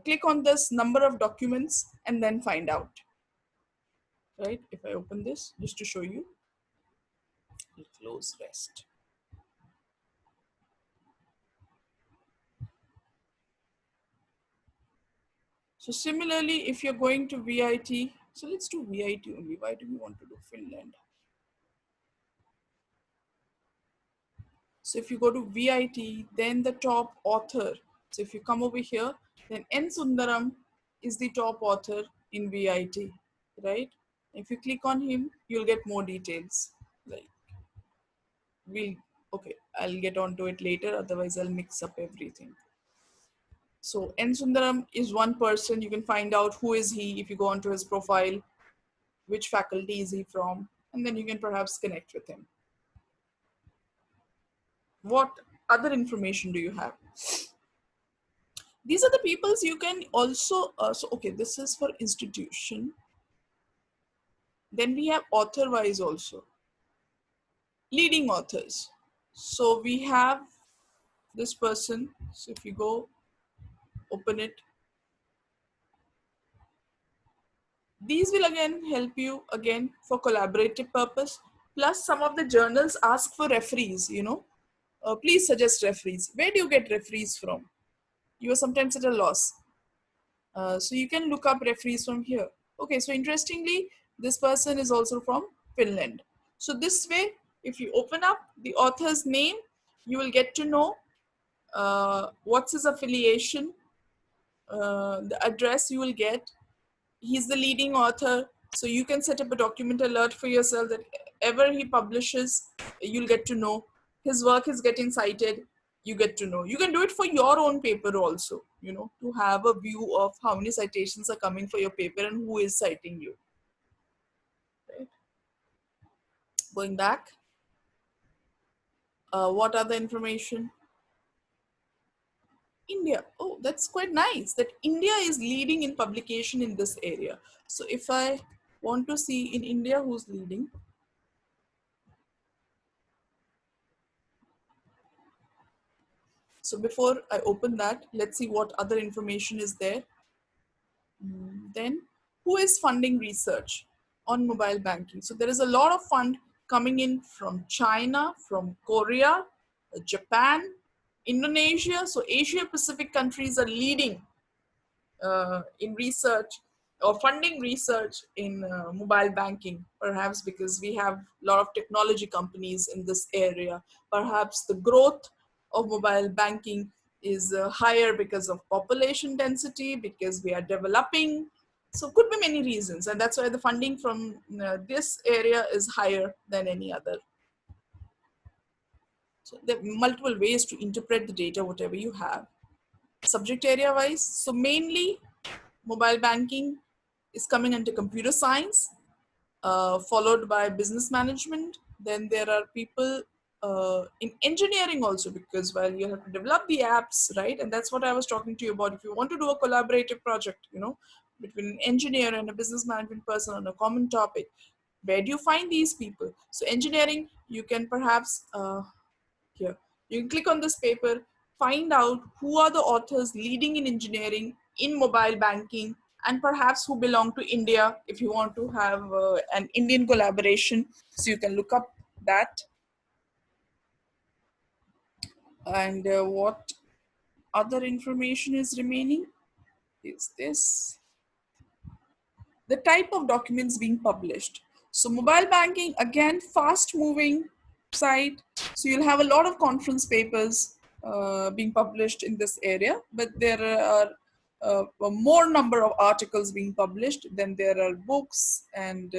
click on this number of documents and then find out. Right? If I open this just to show you, I'll close rest. So similarly, if you're going to VIT, so let's do VIT only. Why do we want to do Finland? So if you go to VIT, then the top author. So if you come over here, then N. Sundaram is the top author in VIT, right? If you click on him, you'll get more details. Like okay, I'll get onto it later. Otherwise, I'll mix up everything. So N. Sundaram is one person. You can find out who is he if you go onto his profile, which faculty is he from, and then you can perhaps connect with him. What other information do you have? These are the peoples you can also, so okay, this is for institution. Then we have author wise also, leading authors. So we have this person. So if you go open it, these will again help you again for collaborative purpose. Plus some of the journals ask for referees, you know, please suggest referees. Where do you get referees from? You are sometimes at a loss. So you can look up referees from here. Okay, so interestingly, this person is also from Finland. So this way, if you open up the author's name, you will get to know what's his affiliation, the address you will get. He's the leading author. So you can set up a document alert for yourself that ever he publishes, you'll get to know. His work is getting cited, you get to know. You can do it for your own paper also, you know, to have a view of how many citations are coming for your paper and who is citing you. Right? Going back, what other information? India. Oh, that's quite nice that India is leading in publication in this area. So if I want to see in India who's leading, so before I open that, let's see what other information is there. Then who is funding research on mobile banking? So there is a lot of fund coming in from China, from Korea, Japan, Indonesia. So Asia Pacific countries are leading in research or funding research in mobile banking, perhaps because we have a lot of technology companies in this area. Perhaps the growth of mobile banking is higher because of population density, because we are developing. So could be many reasons, and that's why the funding from this area is higher than any other. So there are multiple ways to interpret the data, whatever you have. Subject area wise, so mainly mobile banking is coming under computer science, followed by business management. Then there are people in engineering also, because while you have to develop the apps, right? And that's what I was talking to you about. If you want to do a collaborative project, you know, between an engineer and a business management person on a common topic, where do you find these people? So engineering, you can perhaps here, you can click on this paper, find out who are the authors leading in engineering, in mobile banking, and perhaps who belong to India if you want to have an Indian collaboration. So you can look up that. And what other information is remaining is this. The type of documents being published. So mobile banking, again, fast moving site. So you'll have a lot of conference papers being published in this area, but there are a more number of articles being published. Then there are books and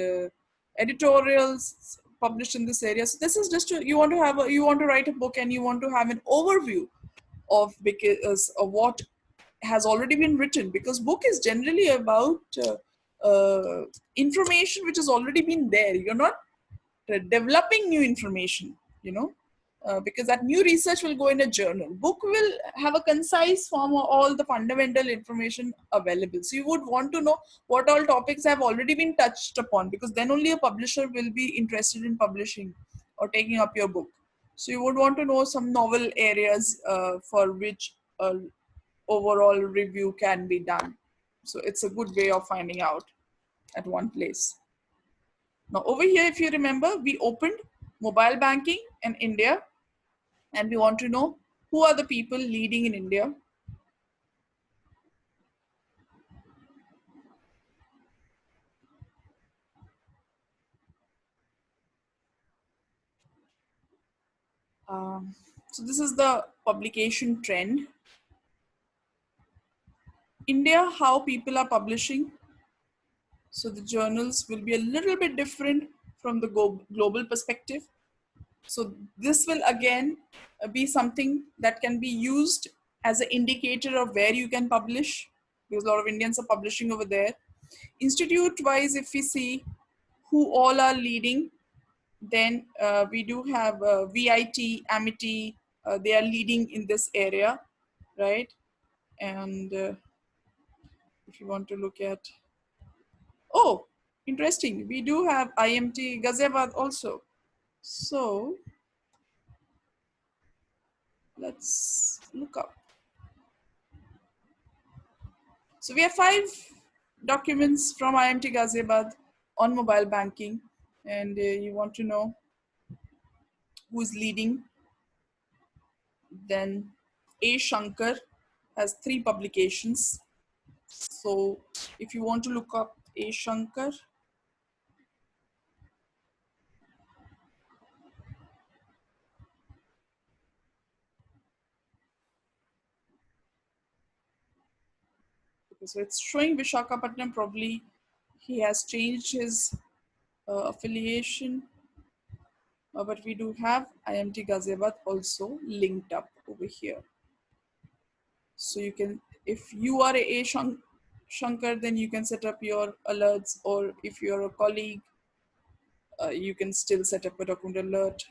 editorials published in this area. So this is just you want to have you want to write a book and you want to have an overview of because of what has already been written, because book is generally about information which has already been there. You're not developing new information, you know, because that new research will go in a journal. Book will have a concise form of all the fundamental information available. So you would want to know what all topics have already been touched upon, because then only a publisher will be interested in publishing or taking up your book. So you would want to know some novel areas for which overall review can be done. So it's a good way of finding out at one place. Now over here, if you remember, we opened mobile banking in India, and we want to know who are the people leading in India. So this is the publication trend. India, how people are publishing. So the journals will be a little bit different from the global perspective. So this will again be something that can be used as an indicator of where you can publish, because a lot of Indians are publishing over there. Institute wise, if we see who all are leading, then we do have VIT, AMITI, They are leading in this area, right? And if you want to look at, oh, interesting, we do have IMT Ghaziabad also. So let's look up. So we have 5 documents from IMT Ghaziabad on mobile banking, and you want to know who is leading. Then A. Shankar has 3 publications. So if you want to look up A. Shankar, so it's showing Vishakhapatnam, probably he has changed his affiliation, but we do have IMT Ghaziabad also linked up over here. So you can, if you are a Shankar, then you can set up your alerts, or if you're a colleague, you can still set up a document alert.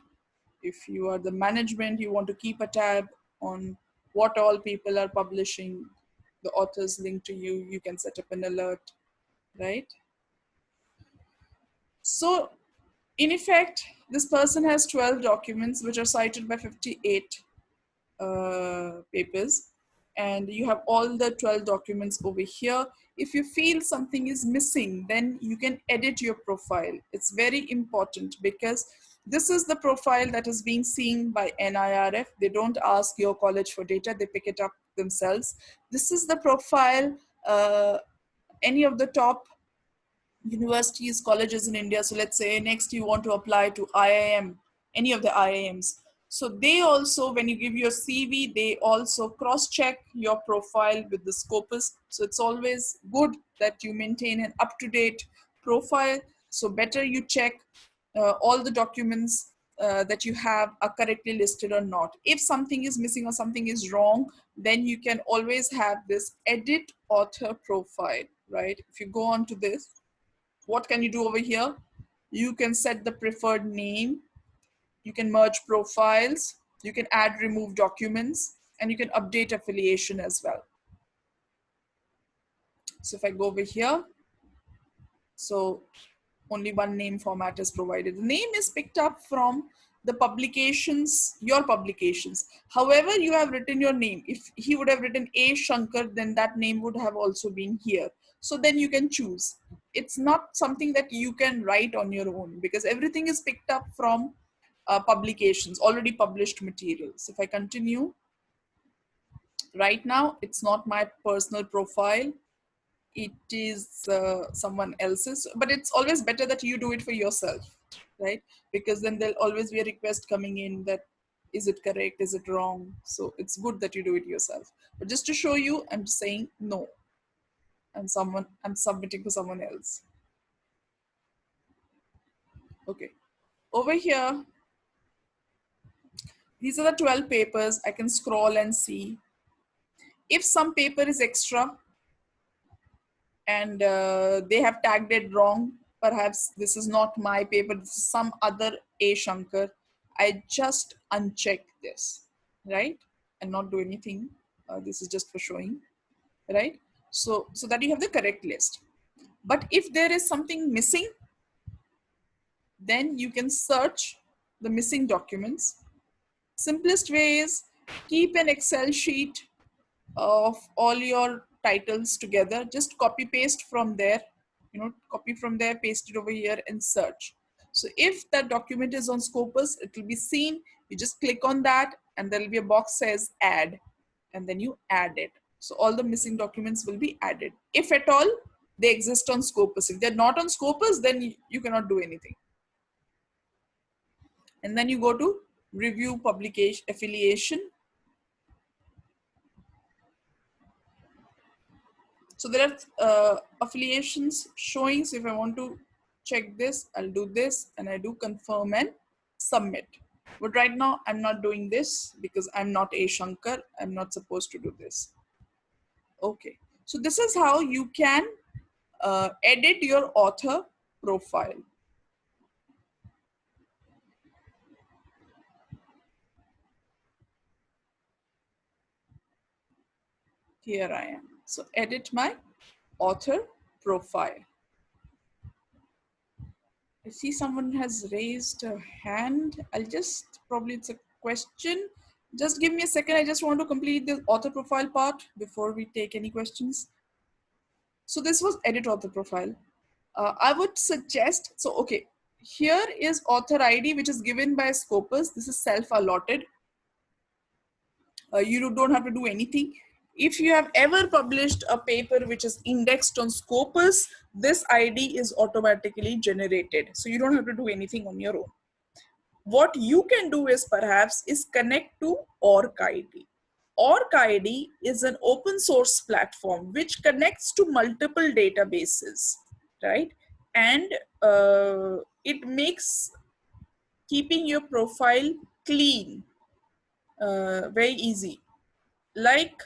If you are the management, you want to keep a tab on what all people are publishing, the authors linked to you, you can set up an alert, right? So in effect, this person has 12 documents which are cited by 58 papers, and you have all the 12 documents over here. If you feel something is missing, then you can edit your profile. It's very important because this is the profile that is being seen by NIRF. They don't ask your college for data, they pick it up themselves. This is the profile any of the top universities, colleges in India. So let's say next you want to apply to IIM, any of the IIMs. So they also, when you give your CV, they also cross-check your profile with the Scopus. So it's always good that you maintain an up-to-date profile. So better you check all the documents that you have are correctly listed or not. If something is missing or something is wrong, then you can always have this edit author profile, right? If you go on to this, what can you do over here? You can set the preferred name, you can merge profiles, you can add, remove documents, and you can update affiliation as well. So if I go over here, so only one name format is provided. The name is picked up from the publications, your publications. However, you have written your name. If he would have written A. Shankar, then that name would have also been here. So then you can choose. It's not something that you can write on your own because everything is picked up from publications, already published materials. If I continue, right now, it's not my personal profile. It is someone else's, but it's always better that you do it for yourself, right? Because then there'll always be a request coming in that, is it correct? Is it wrong? So it's good that you do it yourself. But just to show you, I'm saying no. I'm submitting for someone else. Okay. Over here, these are the 12 papers. I can scroll and see. If some paper is extra and they have tagged it wrong, perhaps this is not my paper, this is some other A. Shankar, I just uncheck this, right? And not do anything. This is just for showing, right? So that you have the correct list. But if there is something missing, then you can search the missing documents. Simplest way is keep an Excel sheet of all your titles together, just copy paste from there, copy from there, paste it over here and search. So if that document is on Scopus, it will be seen. You just click on that and there will be a box says add, and then you add it. So all the missing documents will be added. If at all they exist on Scopus. If they're not on Scopus, then you cannot do anything. And then you go to review publication affiliation. So there are affiliations showing. So if I want to check this, I'll do this and I do confirm and submit. But right now I'm not doing this because I'm not A. Shankar. I'm not supposed to do this. Okay. So this is how you can edit your author profile. Here I am. So edit my author profile. I see someone has raised a hand. I'll just, probably it's a question. Just give me a second. I just want to complete the author profile part before we take any questions. So this was edit author profile. I would suggest, so okay, here is author ID, which is given by Scopus. This is self-allotted. You don't have to do anything. If you have ever published a paper which is indexed on Scopus, this ID is automatically generated. So you don't have to do anything on your own. What you can do is perhaps is connect to ORCID. ORCID is an open source platform which connects to multiple databases, right? And it makes keeping your profile clean very easy. Like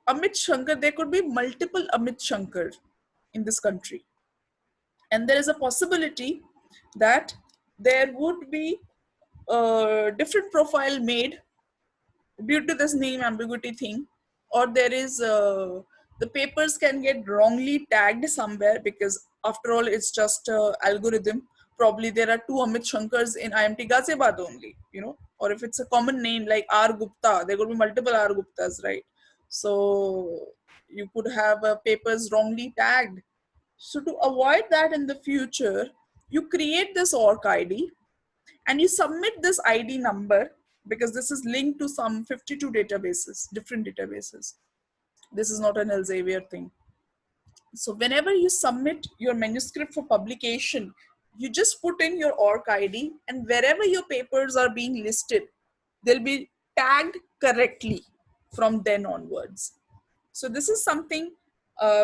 Amit Shankar, there could be multiple Amit Shankar in this country. And there is a possibility that there would be a different profile made due to this name ambiguity thing, or there is the papers can get wrongly tagged somewhere, because after all it's just algorithm. Probably there are two Amit Shankars in IMT Ghaziabad only, you know, or if it's a common name like R Gupta, there could be multiple R Guptas, right? So you could have papers wrongly tagged. So to avoid that in the future, you create this ORC ID and you submit this ID number, because this is linked to some 52 databases, different databases. This is not an Elsevier thing. So whenever you submit your manuscript for publication, you just put in your ORC ID, and wherever your papers are being listed, they'll be tagged correctly from then onwards. So this is something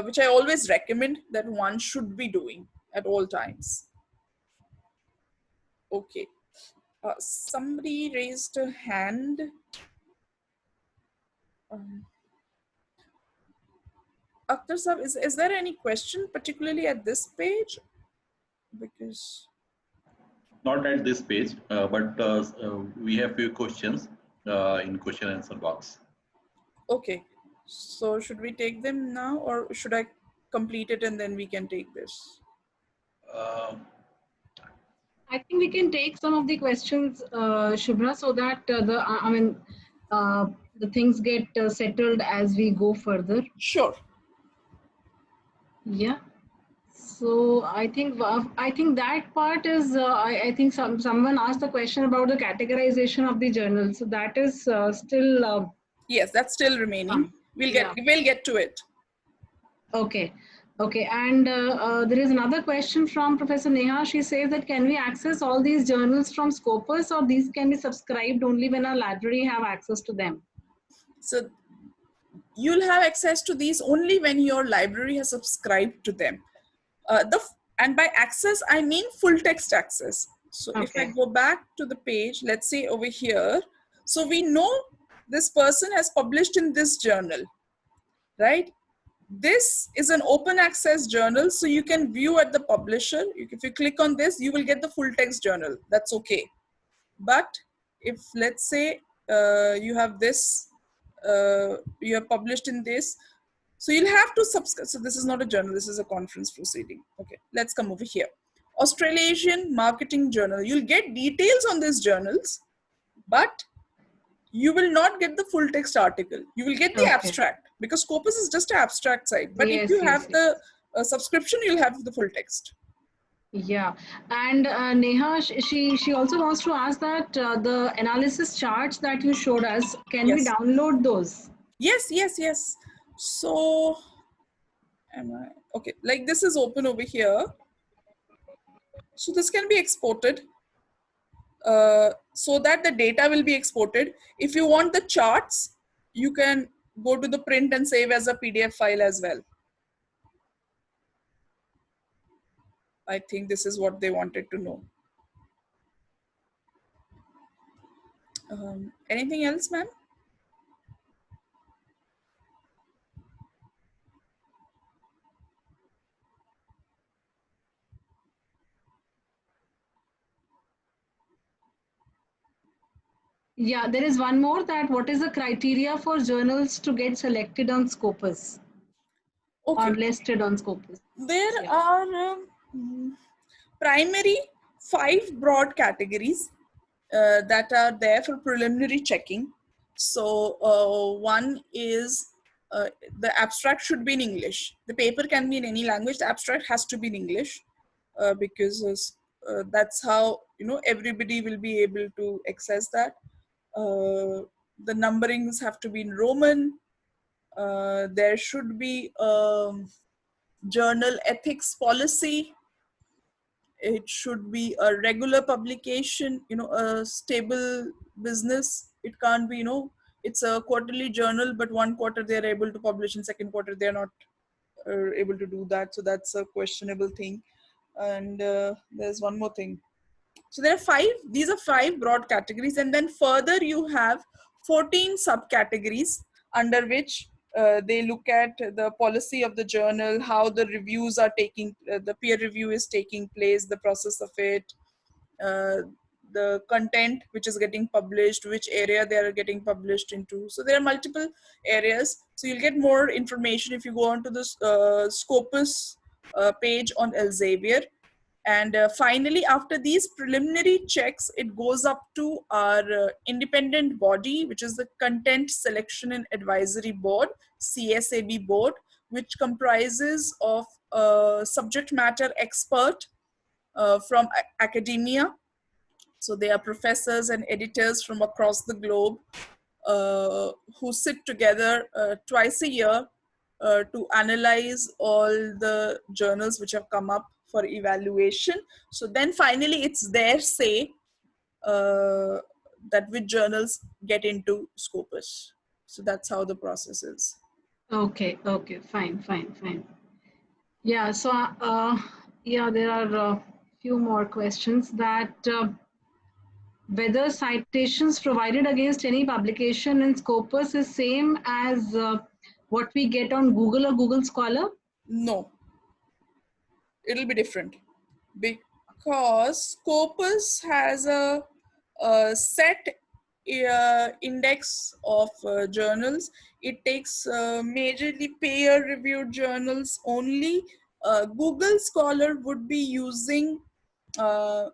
which I always recommend that one should be doing at all times. Okay. Somebody raised a hand. Akhtar Sahab, is there any question particularly at this page? Because Not at this page, but we have few questions in question answer box. okay, so should we take them now, or should I complete it and then we can take this? Uh, I think we can take some of the questions, Shubhra, so that the things get settled as we go further. Sure. Yeah. So I think that part is I think someone asked the question about the categorization of the journal. So that is still Yes, that's still remaining. We'll get to it. okay. Okay, and there is another question from Professor Neha. She says that can we access all these journals from Scopus, or these can be subscribed only when our library have access to them? So you'll have access to these only when your library has subscribed to them. And by access, I mean full text access. So if I go back to the page, let's say over here, so we know this person has published in this journal, right? This is an open access journal, so you can view at the publisher. If you click on this, you will get the full text journal. That's okay. But if, let's say, you have this, you have published in this, so you'll have to subscribe. So this is not a journal, this is a conference proceeding. Okay, let's come over here. Australasian Marketing Journal. You'll get details on these journals, but you will not get the full text article. You will get the abstract, because Scopus is just an abstract site. But if you have the subscription, you'll have the full text. Yeah, and Neha, she also wants to ask that the analysis charts that you showed us, can we download those? Yes. So, okay, like this is open over here. So this can be exported so that the data will be exported. If you want the charts, you can go to the print and save as a PDF file as well. I think this is what they wanted to know. Anything else, ma'am? Yeah, there is one more, that what is the criteria for journals to get selected on Scopus or Okay, listed on Scopus? there Yeah. are primary 5 broad categories that are there for preliminary checking. So one is the abstract should be in English. The paper can be in any language. The abstract has to be in English because that's how everybody will be able to access that. The numberings have to be in Roman. There should be journal ethics policy. It should be a regular publication, a stable business. It can't be, it's a quarterly journal, but one quarter they're able to publish, in second quarter they're not able to do that. So that's a questionable thing. And there's one more thing. So there are these are 5 broad categories, and then further you have 14 subcategories under which they look at the policy of the journal, how the reviews are the peer review is taking place, the process of it, uh, the content which is getting published, which area they are getting published into. So there are multiple areas. So you'll get more information if you go onto the Scopus page on Elsevier. And finally, after these preliminary checks, it goes up to our independent body, which is the Content Selection and Advisory Board, CSAB board, which comprises of subject matter expert from academia. So they are professors and editors from across the globe who sit together twice a year to analyze all the journals which have come up for evaluation. So then finally it's their say that which journals get into Scopus. So that's how the process is. Okay, okay, fine, fine, fine. Yeah, so yeah, there are a few more questions, that whether citations provided against any publication in Scopus is same as what we get on Google or Google Scholar? No, it'll be different because Scopus has a set index of journals. It takes majorly peer-reviewed journals only. Google Scholar would be using uh,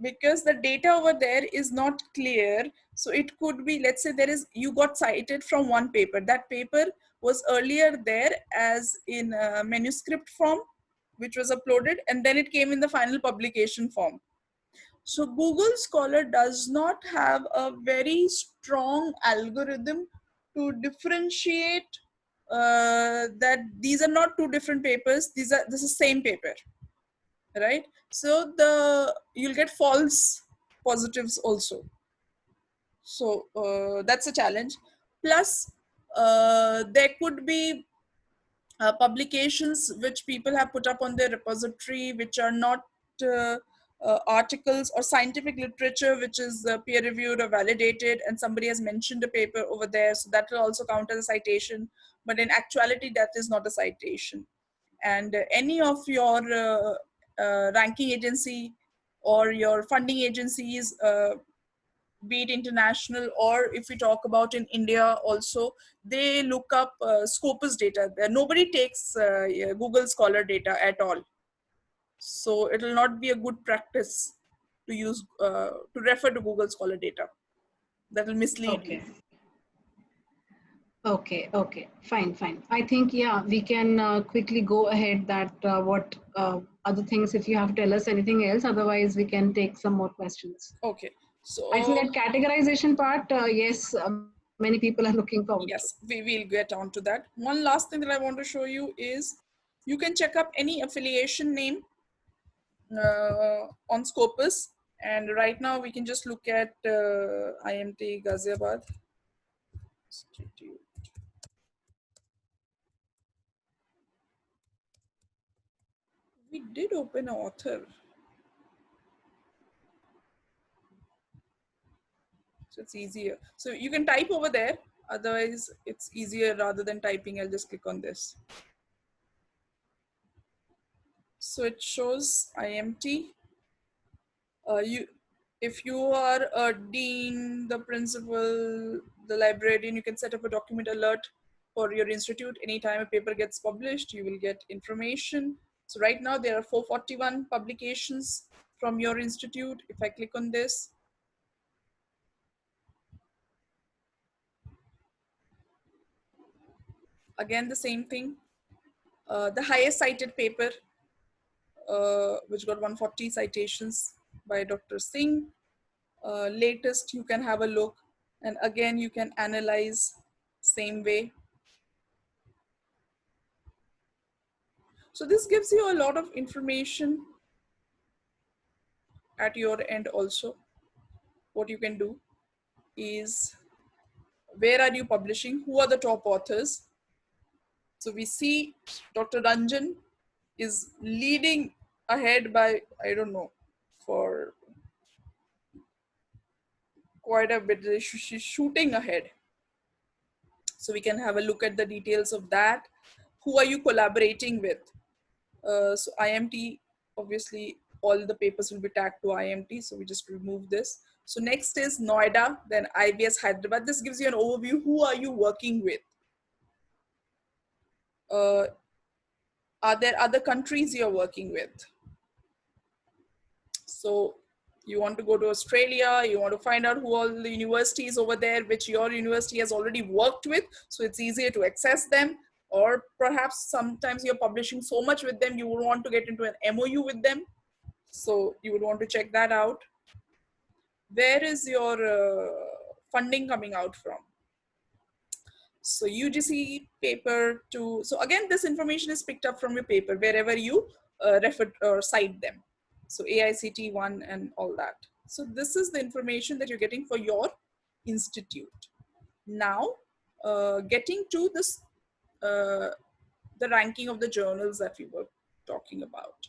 because the data over there is not clear. So it could be, let's say you got cited from one paper. That paper was earlier there as in a manuscript form, which was uploaded, and then it came in the final publication form. So Google Scholar does not have a very strong algorithm to differentiate that these are not two different papers. This is same paper, right? So you'll get false positives also. So that's a challenge. Plus, there could be publications which people have put up on their repository, which are not uh, articles or scientific literature, which is peer reviewed or validated, and somebody has mentioned a paper over there. So that will also count as a citation. But in actuality, that is not a citation. And any of your ranking agency or your funding agencies, be it international or if we talk about in India also, they look up Scopus data. Nobody takes Google Scholar data at all. So it will not be a good practice to use to refer to Google Scholar data. That will mislead you. Okay. Okay, okay, fine, fine. I think, yeah, we can quickly go ahead, that what other things, if you have to tell us anything else, otherwise we can take some more questions. Okay. I think So that categorization part, yes, many people are looking forward to. yes, we will get on to that. One last thing that I want to show you is you can check up any affiliation name on Scopus. And right now we can just look at IMT Ghaziabad. We did open an author. So it's easier. So you can type over there. Otherwise, it's easier rather than typing. I'll just click on this. So it shows IMT. If you are a dean, the principal, the librarian, you can set up a document alert for your institute. Anytime a paper gets published, you will get information. So right now there are 441 publications from your institute. If I click on this, again, the same thing. The highest cited paper, which got 140 citations by Dr. Singh. Latest, you can have a look. And again, you can analyze same way. So this gives you a lot of information at your end also. What you can do is, where are you publishing? Who are the top authors? So we see Dr. Ranjan is leading ahead by, I don't know, for quite a bit. She's shooting ahead. So we can have a look at the details of that. Who are you collaborating with? So IMT, obviously, all the papers will be tagged to IMT. So we just remove this. So next is Noida, then IBS Hyderabad. This gives you an overview. Who are you working with? Are there other countries you're working with? So you want to go to Australia, you want to find out who all the universities over there, which your university has already worked with. So it's easier to access them. Or perhaps sometimes you're publishing so much with them, you would want to get into an MOU with them. So you would want to check that out. Where is your funding coming out from? So UGC paper to, so again, this information is picked up from your paper, wherever you refer or cite them. So AICT one and all that. So this is the information that you're getting for your institute. Now, getting to this, the ranking of the journals that we were talking about.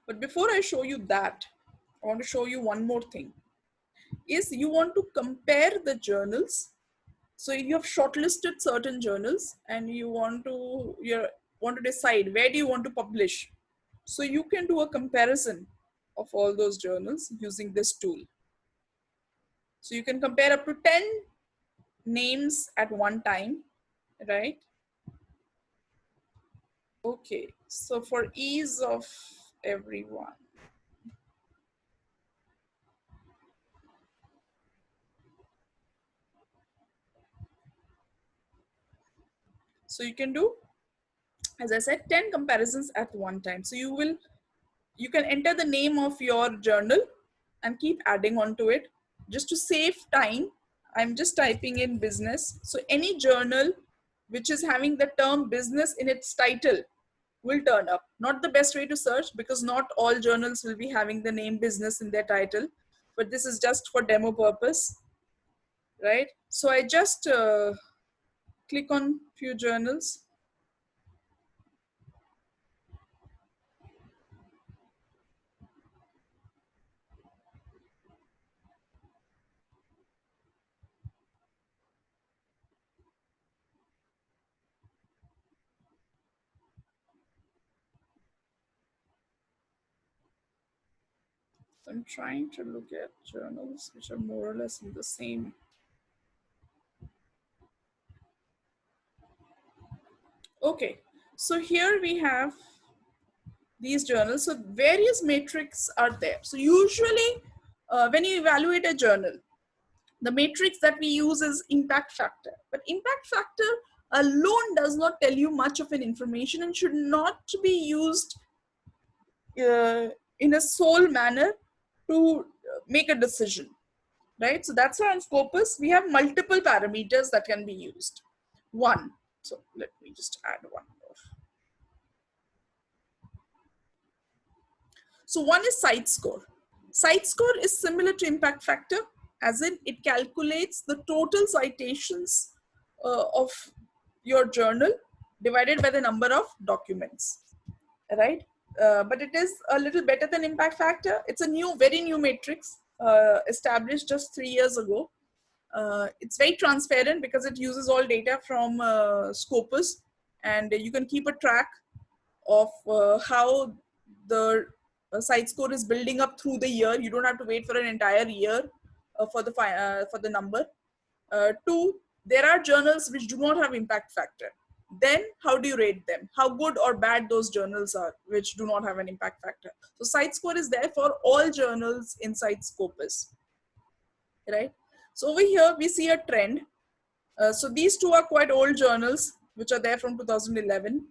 But before I show you that, I want to show you one more thing. Is you want to compare the journals. So you have shortlisted certain journals and you want to decide where do you want to publish. So you can do a comparison of all those journals using this tool. So you can compare up to 10 names at one time, right? Okay, so for ease of everyone, so you can do, as I said, 10 comparisons at one time. So you can enter the name of your journal and keep adding on to it. Just to save time, I'm just typing in business. So any journal which is having the term business in its title will turn up. Not the best way to search, because not all journals will be having the name business in their title, but this is just for demo purpose, right? So I just click on few journals. I'm trying to look at journals which are more or less in the same. Okay, so here we have these journals. So various metrics are there. So usually when you evaluate a journal, the matrix that we use is impact factor. But impact factor alone does not tell you much of an information and should not be used in a sole manner to make a decision, right? So that's why on Scopus, we have multiple parameters that can be used. One, so let me just add one more. So one is CiteScore. CiteScore is similar to impact factor, as in it calculates the total citations of your journal divided by the number of documents, right? But it is a little better than impact factor. It's a very new matrix established just 3 years ago. It's very transparent because it uses all data from Scopus, and you can keep a track of how the CiteScore is building up through the year. You don't have to wait for an entire year for the number. 2, there are journals which do not have impact factor. Then how do you rate them? How good or bad those journals are which do not have an impact factor. So CiteScore is there for all journals inside Scopus, right? So over here we see a trend. So these two are quite old journals which are there from 2011.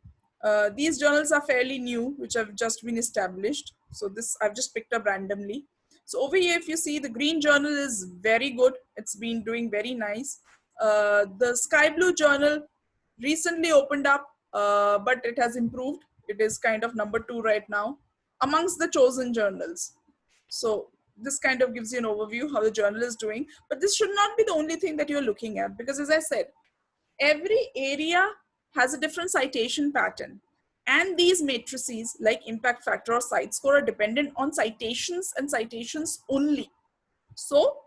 These journals are fairly new, which have just been established. So this I've just picked up randomly. So over here, if you see, the green journal is very good. It's been doing very nice. The sky blue journal recently opened up, but it has improved. It is kind of number 2 right now amongst the chosen journals. So this kind of gives you an overview how the journal is doing. But this should not be the only thing that you're looking at, because as I said, every area has a different citation pattern. And these matrices like impact factor or CiteScore are dependent on citations and citations only. So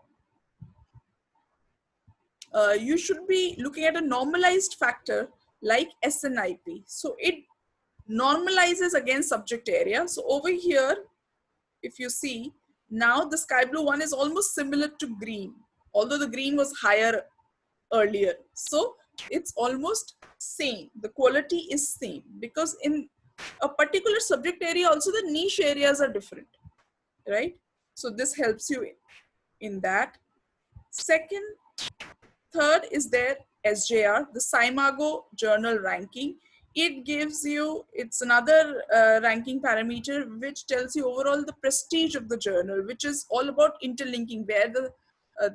you should be looking at a normalized factor like SNIP. So it normalizes against subject area. So over here, if you see, now the sky blue one is almost similar to green, although the green was higher earlier. So it's almost same. The quality is same, because in a particular subject area also the niche areas are different, right? So this helps you in that. Second, third is their SJR, the Scimago journal ranking. It gives you, it's another ranking parameter which tells you overall the prestige of the journal, which is all about interlinking, where the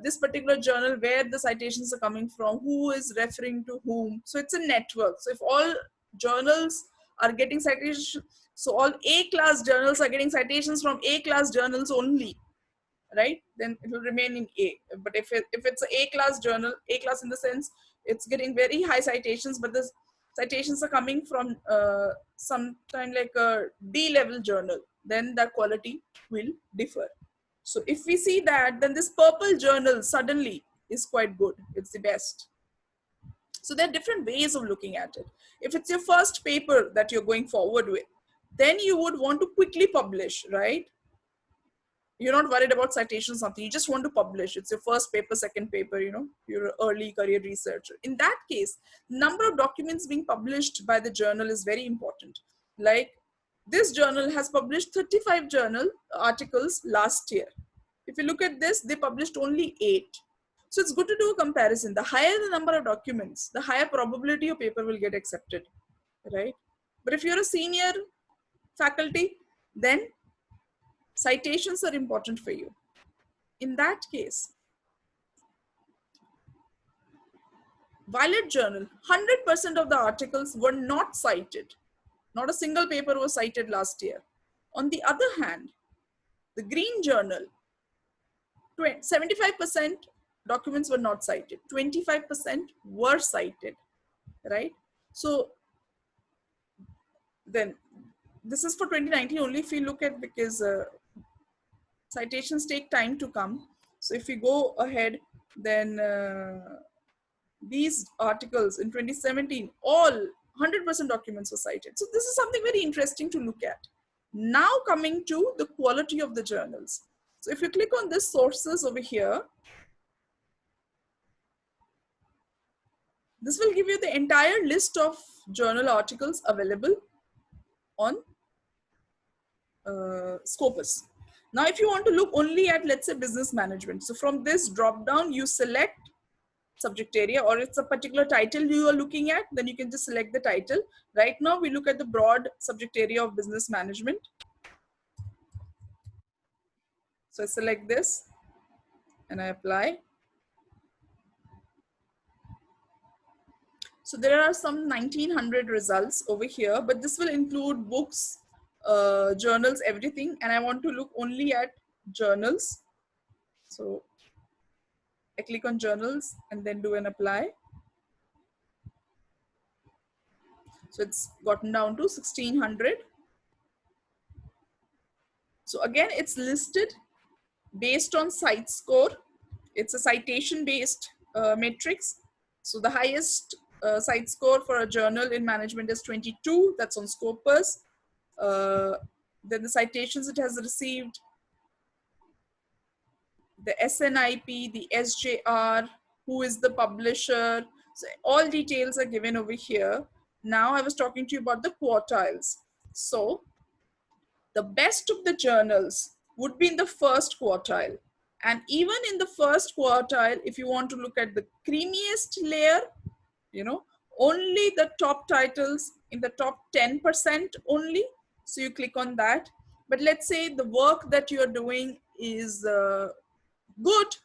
this particular journal, where the citations are coming from, who is referring to whom. So it's a network. So if all journals are getting citations, so all A-class journals are getting citations from A-class journals only, right? Then it will remain in A. But if it's an A-class journal, A-class in the sense it's getting very high citations, but the citations are coming from sometime like a D-level journal, then the quality will differ. So if we see that, then this purple journal suddenly is quite good. It's the best. So there are different ways of looking at it. If it's your first paper that you're going forward with, then you would want to quickly publish, right? You're not worried about citation or something. You just want to publish. It's your first paper, second paper, you know, you're an early career researcher. In that case, number of documents being published by the journal is very important. Like this journal has published 35 journal articles last year. If you look at this, they published only 8. So it's good to do a comparison. The higher the number of documents, the higher probability your paper will get accepted, right? But if you're a senior faculty, then citations are important for you. In that case, Violet Journal, 100% of the articles were not cited. Not a single paper was cited last year. On the other hand, the Green Journal, 75% documents were not cited, 25% were cited, right? So then this is for 2019 only if you look at, because citations take time to come. So if we go ahead, then these articles in 2017, all 100% documents were cited. So this is something very interesting to look at. Now coming to the quality of the journals. So if you click on this sources over here, this will give you the entire list of journal articles available on Scopus. Now, if you want to look only at, let's say, business management, so from this drop down, you select subject area, or it's a particular title you are looking at, then you can just select the title. Right now, we look at the broad subject area of business management. So I select this and I apply. So there are some 1900 results over here, but this will include books, journals, everything. And I want to look only at journals. So I click on journals and then do an apply. So it's gotten down to 1600. So again, it's listed based on CiteScore. It's a citation based matrix. So the highest CiteScore for a journal in management is 22. That's on Scopus. then the citations it has received, the SNIP, the SJR, who is the publisher. So all details are given over here. Now I was talking to you about the quartiles. So the best of the journals would be in the first quartile. And even in the first quartile, if you want to look at the creamiest layer, you know, only the top titles in the top 10% only. So you click on that. But let's say the work that you're doing is good,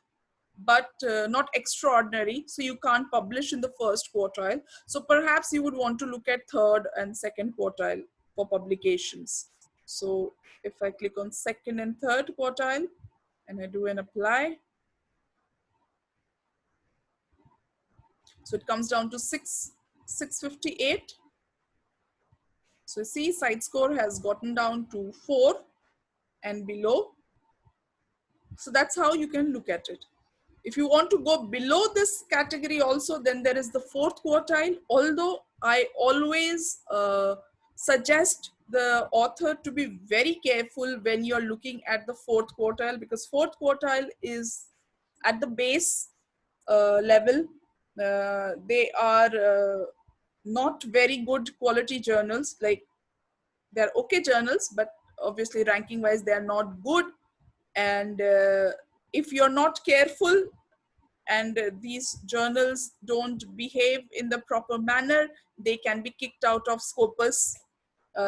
but not extraordinary. So you can't publish in the first quartile. So perhaps you would want to look at third and second quartile for publications. So if I click on second and third quartile and I do an apply, so it comes down to 658. So see, CiteScore has gotten down to 4 and below. So that's how you can look at it. If you want to go below this category also, then there is the fourth quartile. Although I always suggest the author to be very careful when you're looking at the fourth quartile, because fourth quartile is at the base level. They are not very good quality journals. Like, they're okay journals, but obviously ranking wise they are not good. And if you're not careful and these journals don't behave in the proper manner, they can be kicked out of Scopus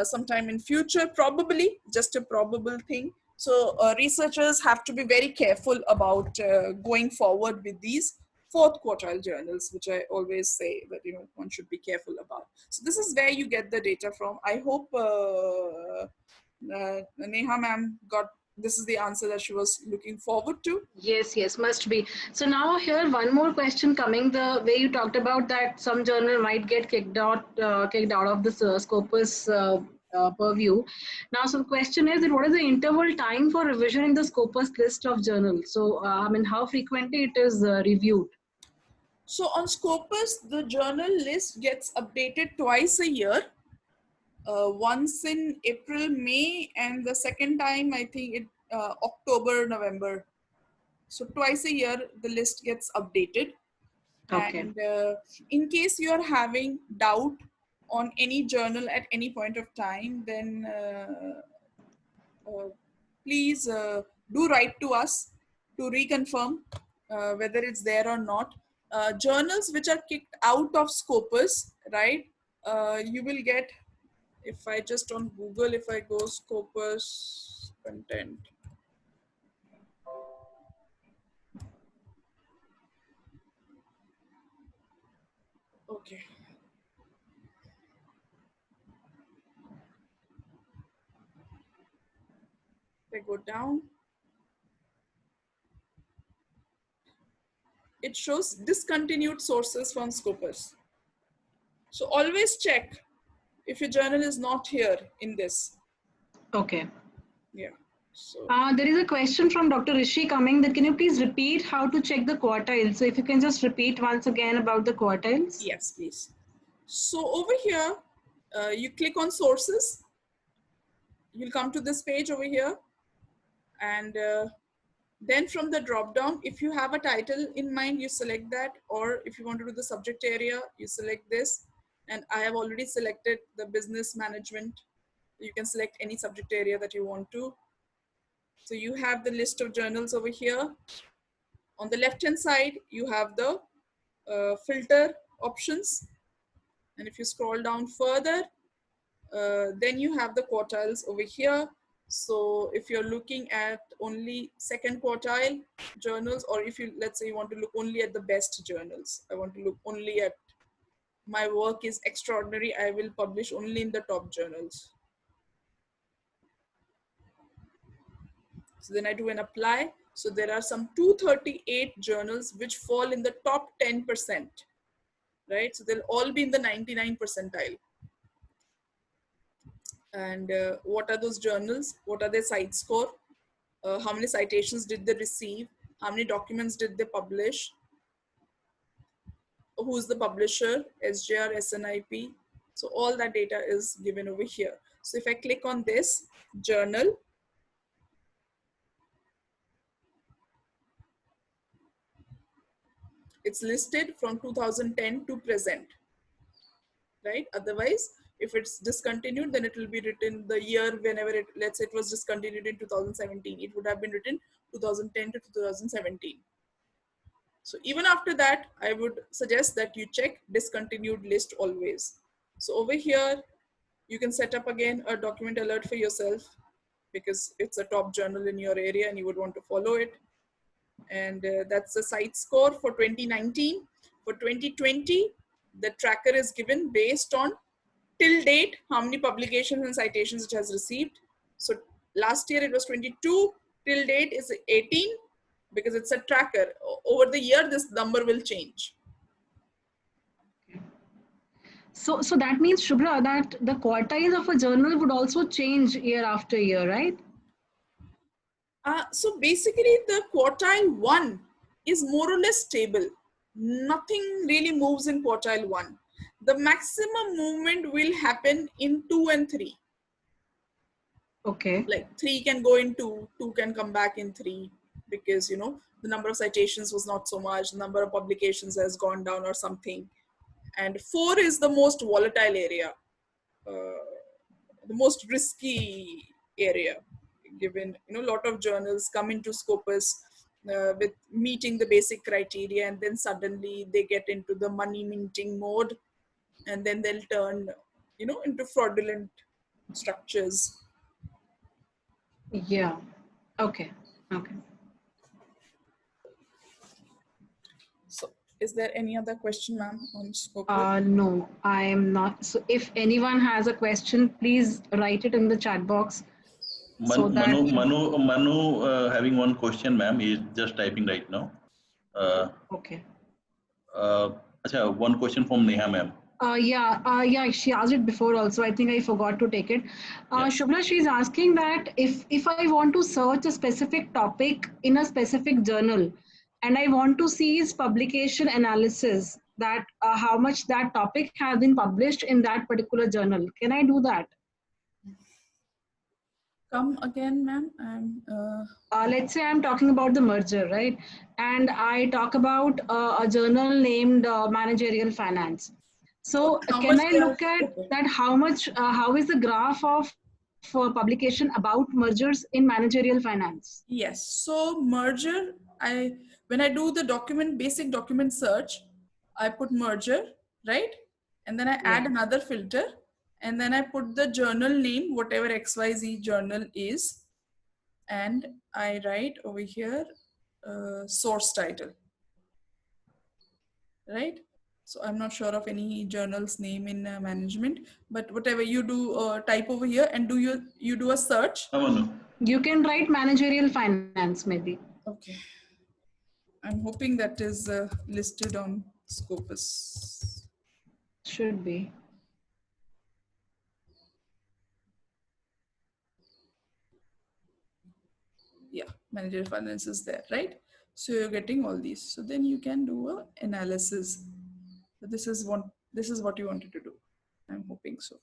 sometime in future, probably, just a probable thing. So researchers have to be very careful about going forward with these fourth quartile journals, which I always say that, you know, one should be careful about. So this is where you get the data from. I hope Neha ma'am got, this is the answer that she was looking forward to. Yes, yes, must be. So now here one more question coming, the way you talked about that some journal might get kicked out of this Scopus purview. Now, so the question is that what is the interval time for revision in the Scopus list of journals? So, I mean, how frequently it is reviewed? So on Scopus, the journal list gets updated twice a year. Once in April, May, and the second time I think it October, November. So twice a year the list gets updated. Okay. And in case you are having doubt on any journal at any point of time, then please do write to us to reconfirm whether it's there or not. Journals which are kicked out of Scopus, right? You will get, if I just on Google, if I go Scopus content. Okay. If I go down, it shows discontinued sources from Scopus. So always check if your journal is not here in this. Okay. Yeah. So there is a question from Dr. Rishi coming that can you please repeat how to check the quartiles? So if you can just repeat once again about the quartiles. yes, please. So over here, you click on sources. You'll come to this page over here. And then from the drop down, if you have a title in mind, you select that. Or if you want to do the subject area, you select this. And I have already selected the business management. You can select any subject area that you want to. So you have the list of journals over here. On the left hand side, you have the filter options. And if you scroll down further, then you have the quartiles over here. So if you're looking at only second quartile journals, or if you, let's say you want to look only at the best journals, I want to look only at, my work is extraordinary, I will publish only in the top journals. So then I do an apply. So there are some 238 journals which fall in the top 10%, right? So they'll all be in the 99 percentile. And what are those journals? What are their CiteScore? How many citations did they receive? How many documents did they publish? Who's the publisher? SJR, SNIP. So all that data is given over here. So if I click on this journal, it's listed from 2010 to present, right? Otherwise, if it's discontinued, then it will be written the year whenever it, let's say it was discontinued in 2017, it would have been written 2010 to 2017. So even after that, I would suggest that you check discontinued list always. So over here, you can set up again a document alert for yourself because it's a top journal in your area and you would want to follow it. And that's the CiteScore for 2019. For 2020, the tracker is given based on till date, how many publications and citations it has received. So last year it was 22, till date is 18 because it's a tracker. Over the year, this number will change. So that means, Shubhra, that the quartiles of a journal would also change year after year, right? So basically the quartile 1 is more or less stable. Nothing really moves in quartile 1. The maximum movement will happen in 2 and 3. Okay. Like 3 can go in 2, 2 can come back in 3 because, you know, the number of citations was not so much, the number of publications has gone down or something. And 4 is the most volatile area, the most risky area, given, you know, a lot of journals come into Scopus with meeting the basic criteria, and then suddenly they get into the money minting mode, and then they'll turn, you know, into fraudulent structures. Yeah. Okay. Okay. So is there any other question, ma'am, on Scopus? No, I am not. So if anyone has a question, please write it in the chat box. So that Manu, having one question, ma'am. He is just typing right now. Okay. One question from Neha, ma'am. Yeah, she asked it before also. I think I forgot to take it. Yeah. Shubhra, she's asking that if I want to search a specific topic in a specific journal and I want to see its publication analysis, that how much that topic has been published in that particular journal, can I do that? Come again, ma'am. Let's say I'm talking about the merger, right? And I talk about a journal named Managerial Finance. So can I look at that? How is the graph of publication about mergers in Managerial Finance? Yes. So merger, when I do the basic document search, I put merger, right? And then I add another filter, and then I put the journal name, whatever XYZ journal is, and I write over here source title, right? So I'm not sure of any journal's name in management, but whatever you do, type over here and you do a search. You can write Managerial Finance maybe. Okay. I'm hoping that is listed on Scopus. Should be. Yeah, Managerial Finance is there, right? So you're getting all these. So then you can do an analysis. This is what you wanted to do. I'm hoping so.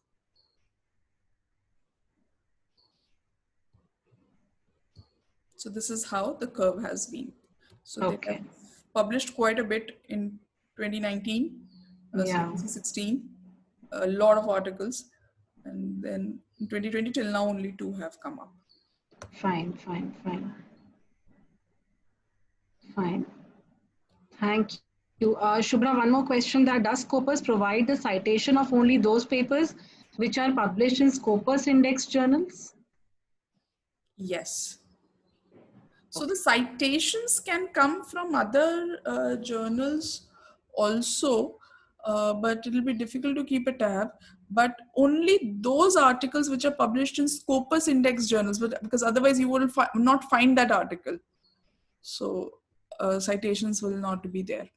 So this is how the curve has been. So they have published quite a bit in 2019, 2016, a lot of articles. And then in 2020 till now, only 2 have come up. Fine. Thank you. Shubhra, one more question: that does Scopus provide the citation of only those papers which are published in Scopus index journals? Yes. So the citations can come from other journals also, but it will be difficult to keep a tab. But only those articles which are published in Scopus index journals, because otherwise you will not find that article. So citations will not be there.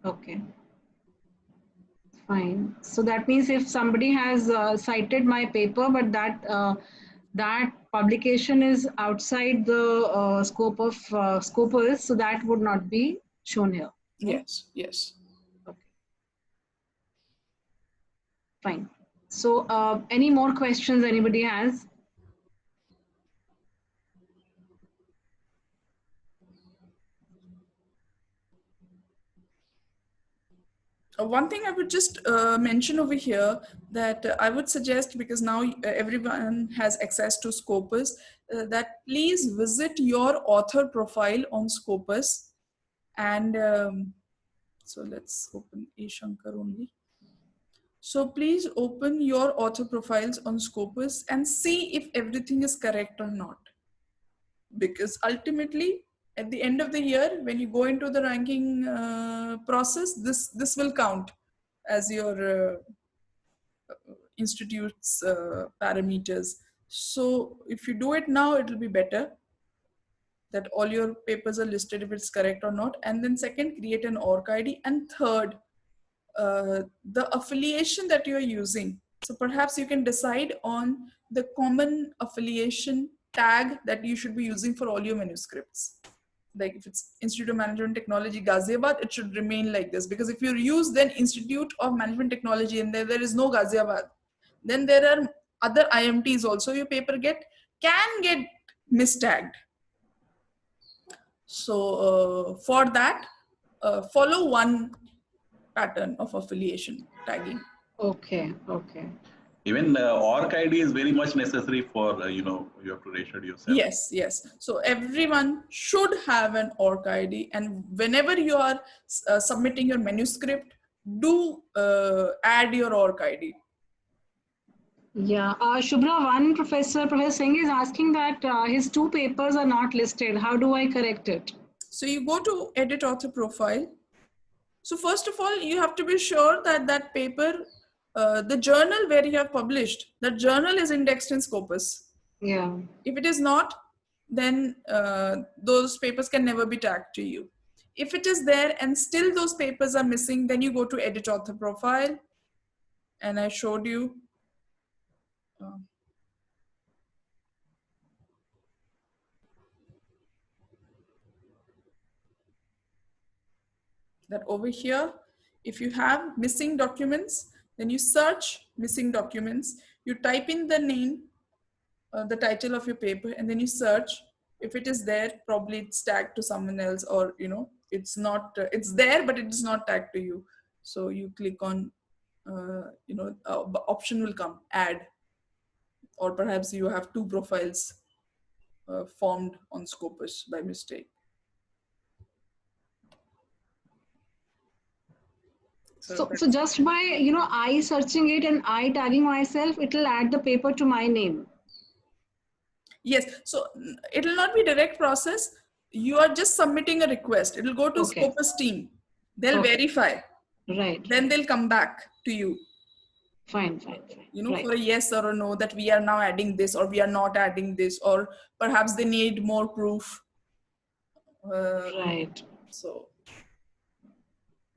Okay. Fine. So that means if somebody has cited my paper, but that publication is outside the scope of Scopus, so that would not be shown here. Right? Yes. Okay. Fine. So any more questions anybody has? One thing I would just mention over here that I would suggest, because now everyone has access to Scopus, that please visit your author profile on Scopus. And so let's open A Shankar only. So please open your author profiles on Scopus and see if everything is correct or not. Because ultimately, at the end of the year, when you go into the ranking process, this will count as your institute's parameters. So if you do it now, it will be better that all your papers are listed if it's correct or not. And then second, create an ORCID ID. And third, the affiliation that you're using. So perhaps you can decide on the common affiliation tag that you should be using for all your manuscripts. Like if it's Institute of Management Technology Ghaziabad, it should remain like this, because if you use then Institute of Management Technology and there is no Ghaziabad, then there are other IMTs also your paper can get mistagged. So for that, follow one pattern of affiliation tagging. Okay, okay. Even ORCID is very much necessary for, you have to register yourself. Yes, yes. So everyone should have an ORCID, and whenever you are submitting your manuscript, do add your ORCID. Yeah, Shubhra, one Professor Singh is asking that his 2 papers are not listed. How do I correct it? So you go to edit author profile. So first of all, you have to be sure that that paper, the journal where you have published, that journal is indexed in Scopus. Yeah. If it is not, then those papers can never be tagged to you. If it is there and still those papers are missing, then you go to edit author profile. And I showed you. That over here, if you have missing documents, then you search missing documents. You type in the name, the title of your paper, and then you search. If it is there, probably it's tagged to someone else, or it's not. It's there, but it is not tagged to you. So you click on, option will come, add, or perhaps you have 2 profiles formed on Scopus by mistake. So just by, I searching it and I tagging myself, it will add the paper to my name. Yes, so it will not be direct process. You are just submitting a request. It will go to Scopus team. They'll verify. Right. Then they'll come back to you. Fine. For a yes or a no, that we are now adding this or we are not adding this, or perhaps they need more proof. Right. So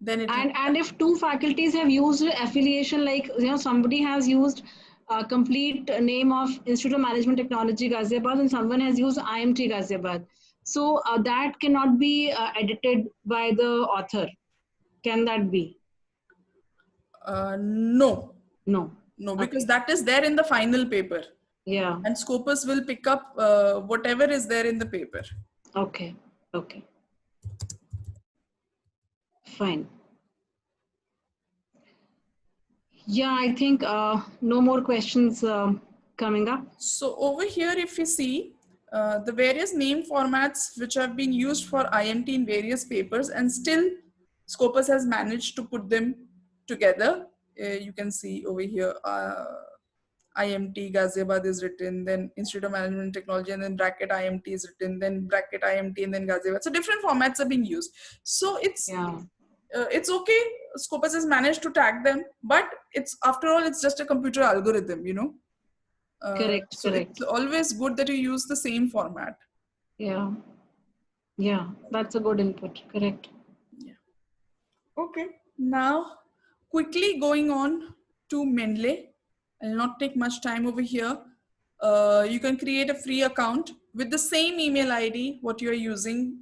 then it and if 2 faculties have used affiliation, like somebody has used a complete name of Institute of Management Technology Ghaziabad and someone has used IMT Ghaziabad, so that cannot be edited by the author. Can that be? No, because that is there in the final paper. Yeah. And Scopus will pick up whatever is there in the paper. Okay. Fine. Yeah, I think no more questions coming up. So over here, if you see the various name formats which have been used for IMT in various papers, and still Scopus has managed to put them together. You can see over here, IMT Ghaziabad is written, then Institute of Management Technology, and then bracket IMT is written, then bracket IMT, and then Ghaziabad. So different formats are being used. So it's okay. Scopus has managed to tag them, but it's, after all, it's just a computer algorithm, Correct. It's always good that you use the same format. Yeah, that's a good input. Correct. Yeah. Okay, now quickly going on to Mendeley. I'll not take much time over here. You can create a free account with the same email ID what you are using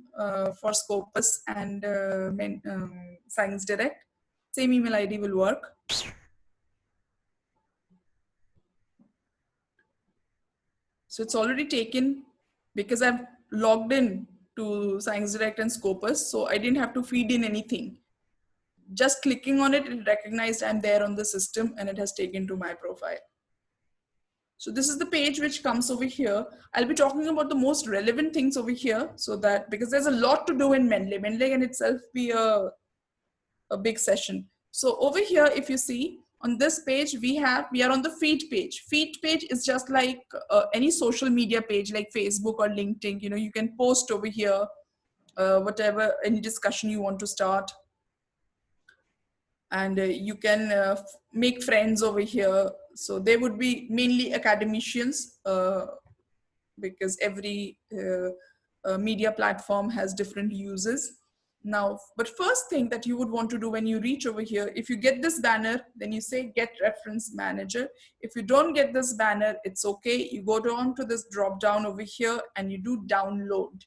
for Scopus and ScienceDirect. Same email ID will work. So it's already taken because I've logged in to ScienceDirect and Scopus, so I didn't have to feed in anything. Just clicking on it, it recognized I'm there on the system and it has taken to my profile. So this is the page which comes over here. I'll be talking about the most relevant things over here, so that because there's a lot to do in Mendeley. Mendeley can itself be a big session. So over here, if you see on this page, we are on the feed page. Feed page is just like any social media page like Facebook or LinkedIn. You know, you can post over here, whatever, any discussion you want to start. And you can make friends over here. So they would be mainly academicians, because every media platform has different uses. Now, but first thing that you would want to do when you reach over here, if you get this banner, then you say get reference manager. If you don't get this banner, it's okay. You go down to this drop down over here and you do download.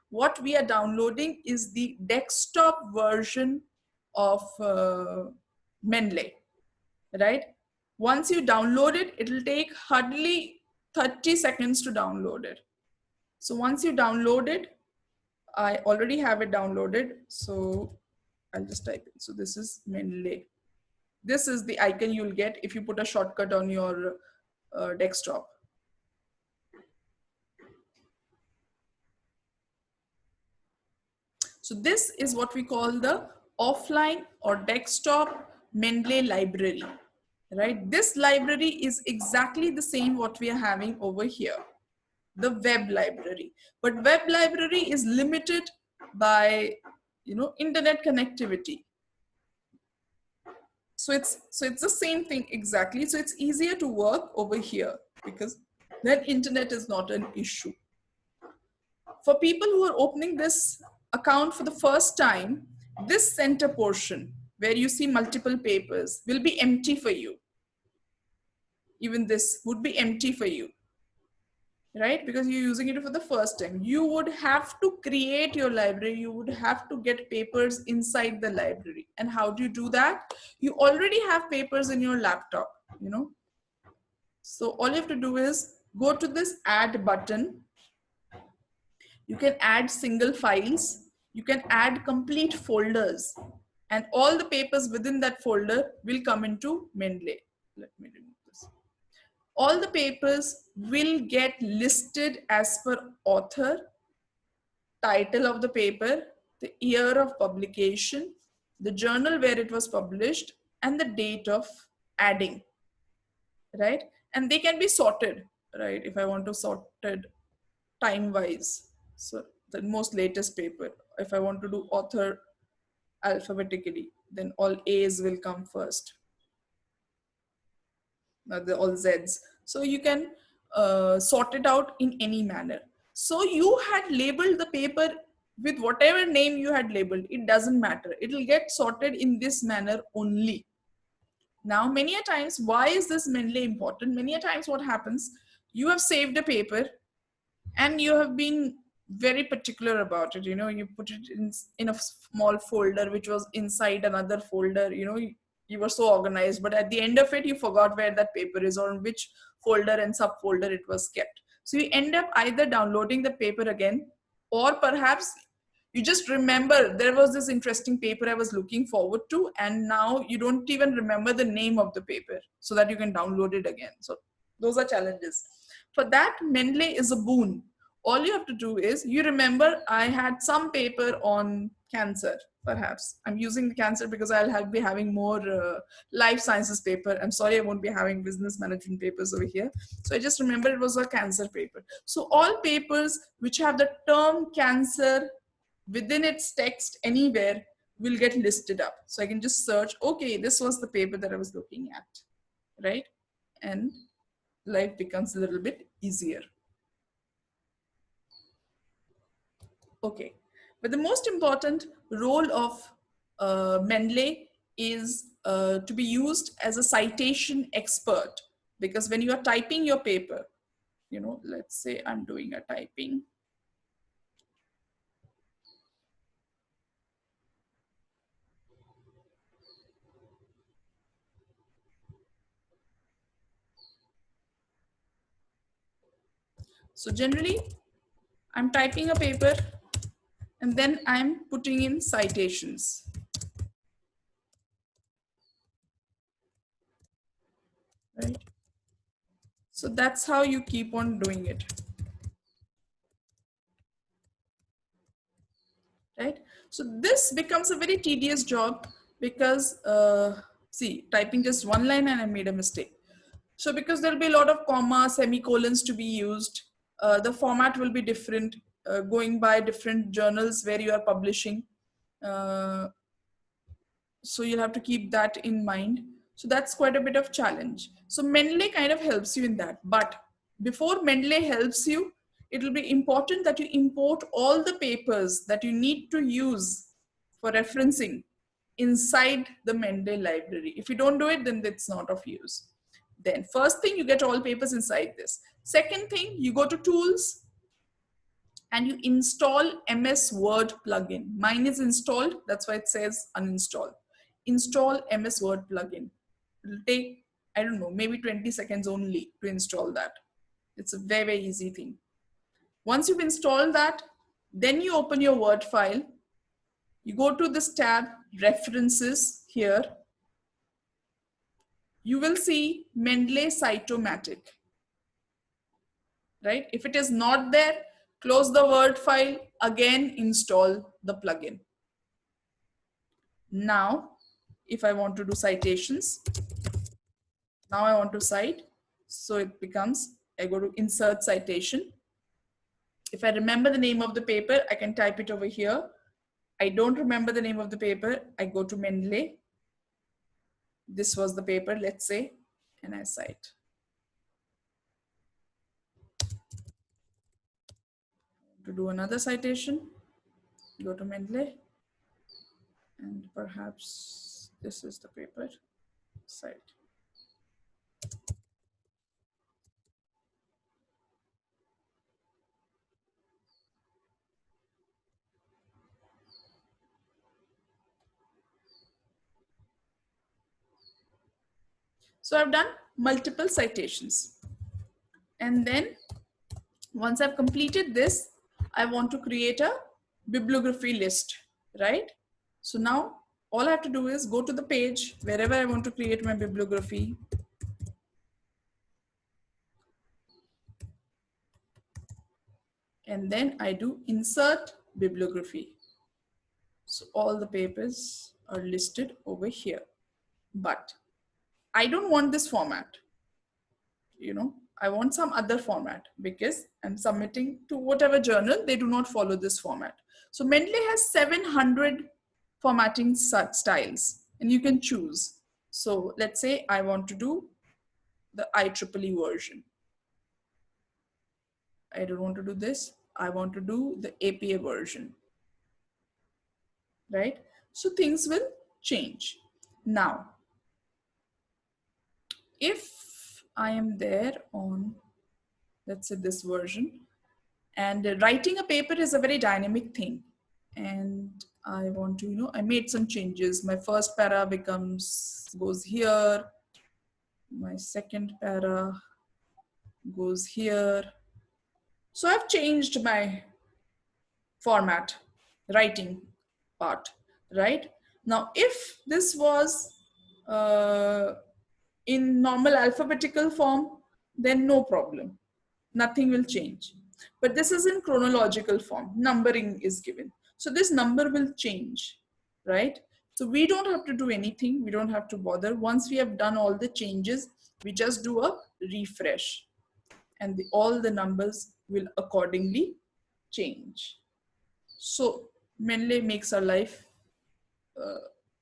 What we are downloading is the desktop version of Mendeley, right? Once you download it, it'll take hardly 30 seconds to download it. So once you download it, I already have it downloaded. So I'll just type it. So this is Mendeley. This is the icon you'll get if you put a shortcut on your desktop. So this is what we call the offline or desktop Mendeley library, right? This library is exactly the same what we are having over here, the web library. But web library is limited by, you know, internet connectivity. So it's the same thing exactly. So it's easier to work over here because then internet is not an issue. For people who are opening this account for the first time, this center portion where you see multiple papers will be empty for you. Even this would be empty for you, right? Because you're using it for the first time. You would have to create your library. You would have to get papers inside the library. And how do you do that? You already have papers in your laptop, you know. So all you have to do is go to this add button. You can add single files. You can add complete folders. And all the papers within that folder will come into Mendeley. Let me remove this. All the papers will get listed as per author, title of the paper, the year of publication, the journal where it was published, and the date of adding, right? And they can be sorted, right? If I want to sort it time-wise, so the most latest paper, if I want to do author alphabetically, then all A's will come first. All Z's. So you can sort it out in any manner. So you had labeled the paper with whatever name you had labeled. It doesn't matter. It will get sorted in this manner only. Now, many a times, why is this Mendeley important? Many a times what happens, you have saved a paper and you have been very particular about it. You know, you put it in a small folder, which was inside another folder, you know, you were so organized, but at the end of it, you forgot where that paper is or in which folder and subfolder it was kept. So you end up either downloading the paper again, or perhaps you just remember there was this interesting paper I was looking forward to, and now you don't even remember the name of the paper so that you can download it again. So those are challenges. For that, Mendeley is a boon. All you have to do is, you remember I had some paper on cancer, perhaps. I'm using the cancer because I'll be having more life sciences paper. I'm sorry, I won't be having business management papers over here. So I just remember it was a cancer paper. So all papers which have the term cancer within its text anywhere will get listed up. So I can just search, okay, this was the paper that I was looking at, right? And life becomes a little bit easier. Okay, but the most important role of Mendeley is to be used as a citation expert, because when you are typing your paper, you know, let's say I'm doing a typing. So generally, I'm typing a paper and then I'm putting in citations. Right? So that's how you keep on doing it. Right? So this becomes a very tedious job because see, typing just one line and I made a mistake. So because there'll be a lot of commas, semicolons to be used, the format will be different, going by different journals where you are publishing. So you'll have to keep that in mind. So that's quite a bit of challenge. So Mendeley kind of helps you in that. But before Mendeley helps you, it will be important that you import all the papers that you need to use for referencing inside the Mendeley library. If you don't do it, then it's not of use. Then first thing, you get all papers inside this. Second thing, you go to tools and you install MS Word plugin. Mine is installed, that's why it says uninstall. Install MS Word plugin. It'll take, I don't know, maybe 20 seconds only to install that. It's a very, very easy thing. Once you've installed that, then you open your Word file. You go to this tab, References here. You will see Mendeley Cytomatic. Right? If it is not there, close the Word file, again install the plugin. Now, if I want to do citations, now I want to cite. So it becomes, I go to insert citation. If I remember the name of the paper, I can type it over here. I don't remember the name of the paper, I go to Mendeley. This was the paper, let's say, and I cite. To do another citation, go to Mendeley, and perhaps this is the paper, cite. So I've done multiple citations. And then once I've completed this, I want to create a bibliography list, right? So now all I have to do is go to the page wherever I want to create my bibliography. And then I do insert bibliography. So all the papers are listed over here. But I don't want this format. You know, I want some other format because I'm submitting to whatever journal, they do not follow this format. So Mendeley has 700 formatting styles and you can choose. So let's say I want to do the IEEE version. I don't want to do this. I want to do the APA version, right? So things will change. Now, if I am there on, let's say this version, and writing a paper is a very dynamic thing. And I want to, you know, I made some changes. My first para goes here. My second para goes here. So I've changed my format, writing part, right? Now, if this was in normal alphabetical form, then no problem. Nothing will change. But this is in chronological form. Numbering is given. So this number will change, right? So we don't have to do anything. We don't have to bother. Once we have done all the changes, we just do a refresh and all the numbers will accordingly change. So Mendeley makes our life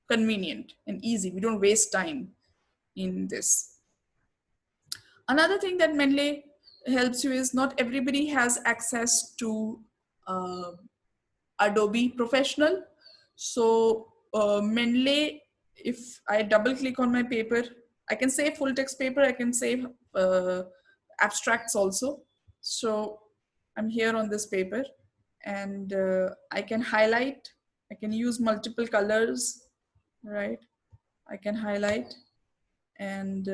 convenient and easy. We don't waste time in this. Another thing that Mendeley helps you is not everybody has access to Adobe Professional. So Mendeley, if I double click on my paper, I can save full text paper, I can save abstracts also. So I'm here on this paper and I can highlight, I can use multiple colors, right? I can highlight and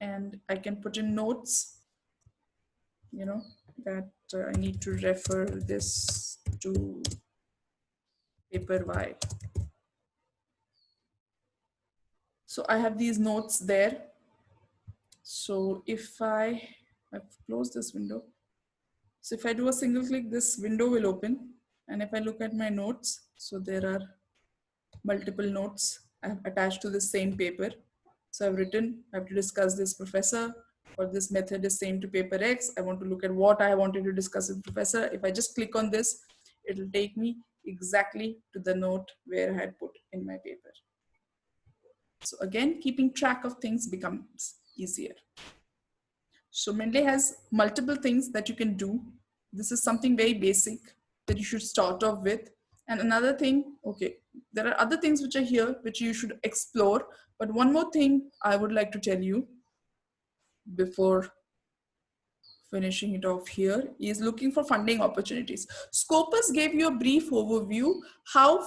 and I can put in notes, you know, that I need to refer this to paper Y. So I have these notes there. So if I've closed this window. So if I do a single click, this window will open. And if I look at my notes, so there are multiple notes I have attached to the same paper. So I've written, I have to discuss this professor, or this method is same to paper X. I want to look at what I wanted to discuss with professor. If I just click on this, it'll take me exactly to the note where I had put in my paper. So again, keeping track of things becomes easier. So Mendeley has multiple things that you can do. This is something very basic that you should start off with. And another thing, okay, there are other things which are here which you should explore. But one more thing I would like to tell you before finishing it off here is looking for funding opportunities. Scopus gave you a brief overview how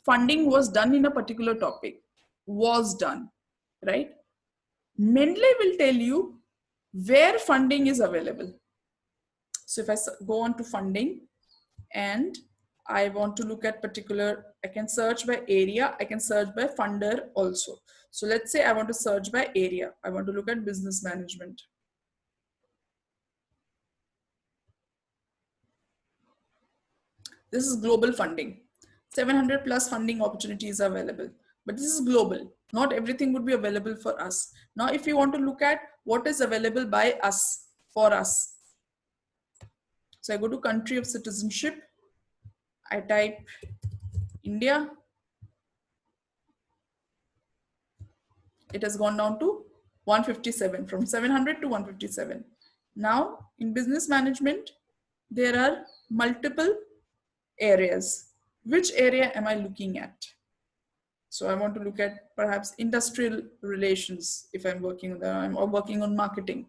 funding was done in a particular topic, right? Mendeley will tell you where funding is available. So if I go on to funding and I want to look at particular, I can search by area, I can search by funder also. So let's say I want to search by area. I want to look at business management. This is global funding. 700 plus funding opportunities are available, but this is global. Not everything would be available for us. Now, if you want to look at what is available by us, for us. So I go to country of citizenship. I type India. It has gone down to 157, from 700 to 157. Now, in business management, there are multiple areas. Which area am I looking at? So I want to look at perhaps industrial relations. If I'm working on marketing,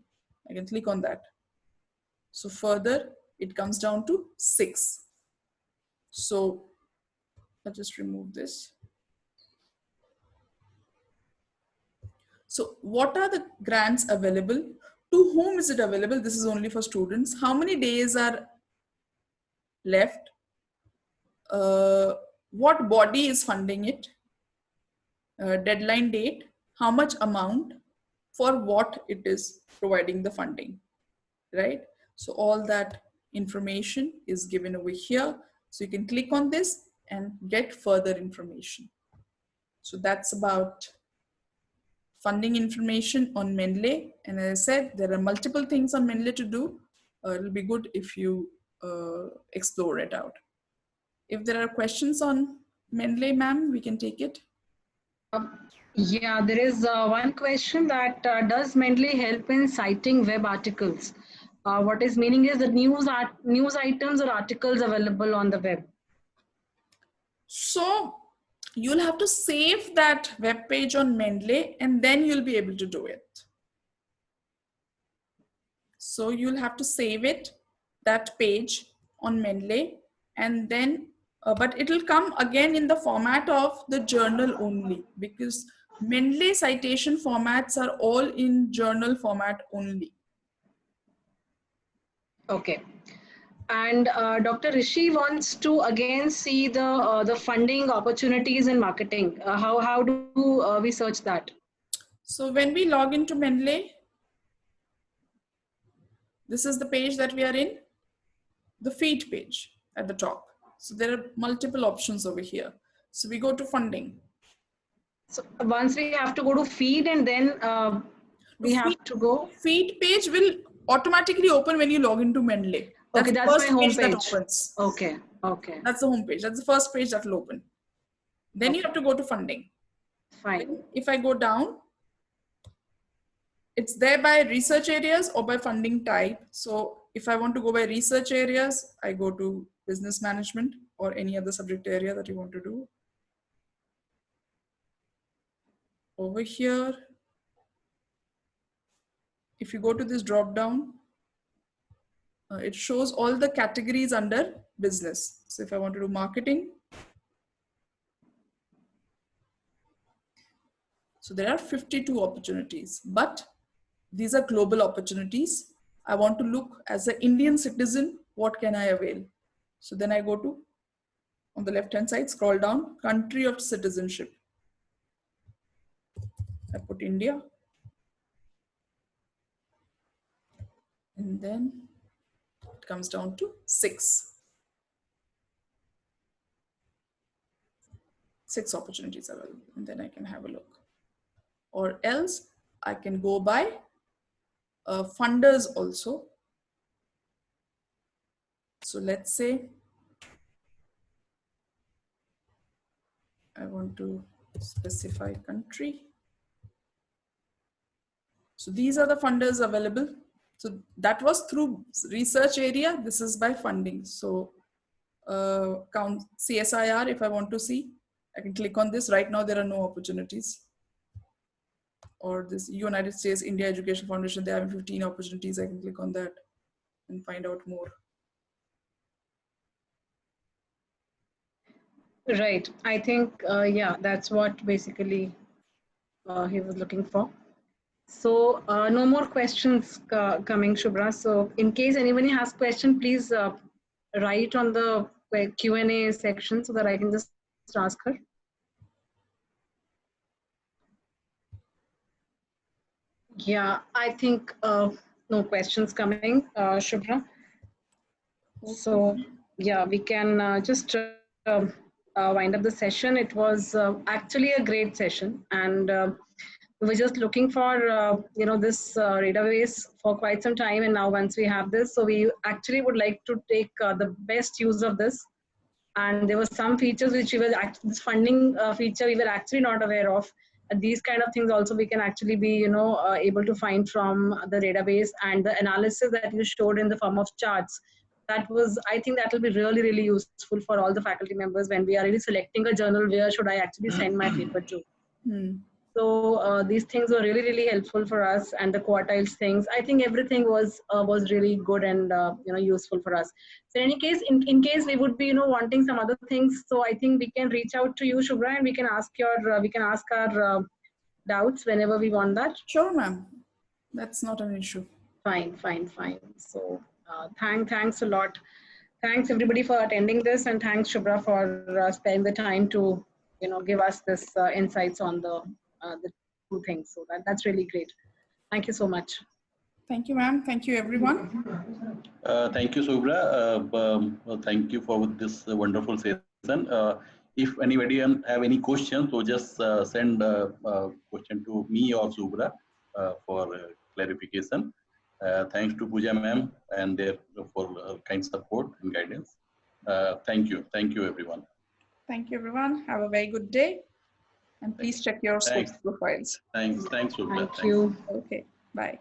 I can click on that. So further, it comes down to 6. So I'll just remove this. So what are the grants available? To whom is it available? This is only for students. How many days are left? What body is funding it? Deadline date, how much amount, for what it is providing the funding, right? So all that information is given over here. So you can click on this and get further information. So that's about funding information on Mendeley. And as I said, there are multiple things on Mendeley to do. It'll be good if you explore it out. If there are questions on Mendeley, ma'am, we can take it. Yeah, there is one question that does Mendeley help in citing web articles? What is meaning is the news items or articles available on the web. So you'll have to save that web page on Mendeley and then you'll be able to do it. So you'll have to save it, that page on Mendeley, and then, but it'll come again in the format of the journal only, because Mendeley citation formats are all in journal format only. Okay. And Dr. Rishi wants to again see the funding opportunities in marketing. How do we search that? So when we log into Mendeley, this is the page that we are in, the feed page at the top. So there are multiple options over here. So we go to funding. So once we have to go to feed and then we have to go. Feed page will automatically open when you log into Mendeley. Okay, that's my home page. That opens. Okay, okay. That's the home page. That's the first page that will open. Then you have to go to funding. Fine. Then if I go down, it's there by research areas or by funding type. So if I want to go by research areas, I go to business management or any other subject area that you want to do. Over here, if you go to this drop down, it shows all the categories under business. So if I want to do marketing, so there are 52 opportunities, but these are global opportunities. I want to look as an Indian citizen, what can I avail? So then I go to, on the left-hand side, scroll down, country of citizenship. I put India. And then it comes down to 6 opportunities available, and then I can have a look. Or else I can go by funders also. So let's say I want to specify country. So these are the funders available. So that was through research area. This is by funding. So count CSIR, if I want to see, I can click on this. Right now there are no opportunities. Or this United States India Education Foundation, they have 15 opportunities. I can click on that and find out more. Right. I think, yeah, that's what basically he was looking for. So no more questions coming, Shubhra. So in case anybody has question, please write on the Q&A section so that I can just ask her. Yeah, I think no questions coming, Shubhra. So yeah, we can just wind up the session. It was actually a great session, and we were just looking for this database for quite some time, and now once we have this, so we actually would like to take the best use of this. And there were some features which we were actually, this funding feature we were actually not aware of. These kind of things also we can actually be able to find from the database, and the analysis that you showed in the form of charts. That was, I think that will be really, really useful for all the faculty members when we are really selecting a journal, where should I actually send my paper to. So these things were really, really helpful for us, and the quartiles things. I think everything was really good and useful for us. So in any case, in case we would be wanting some other things, so I think we can reach out to you, Shubhra, and we can ask our doubts whenever we want that. Sure, ma'am. That's not an issue. Fine. So thanks a lot. Thanks everybody for attending this, and thanks Shubhra for spending the time to give us this insights on the two things. So that's really great. Thank you so much. Thank you, ma'am. Thank you, everyone. Thank you, Shubhra. Thank you for this wonderful session. If anybody have any questions, so just send a question to me or Shubhra for clarification. Thanks to Pooja ma'am and their for kind support and guidance. Thank you everyone. Thank you, everyone. Have a very good day, and please check your Scopus profiles. Thanks, Shubhra. Thank you. Okay, bye.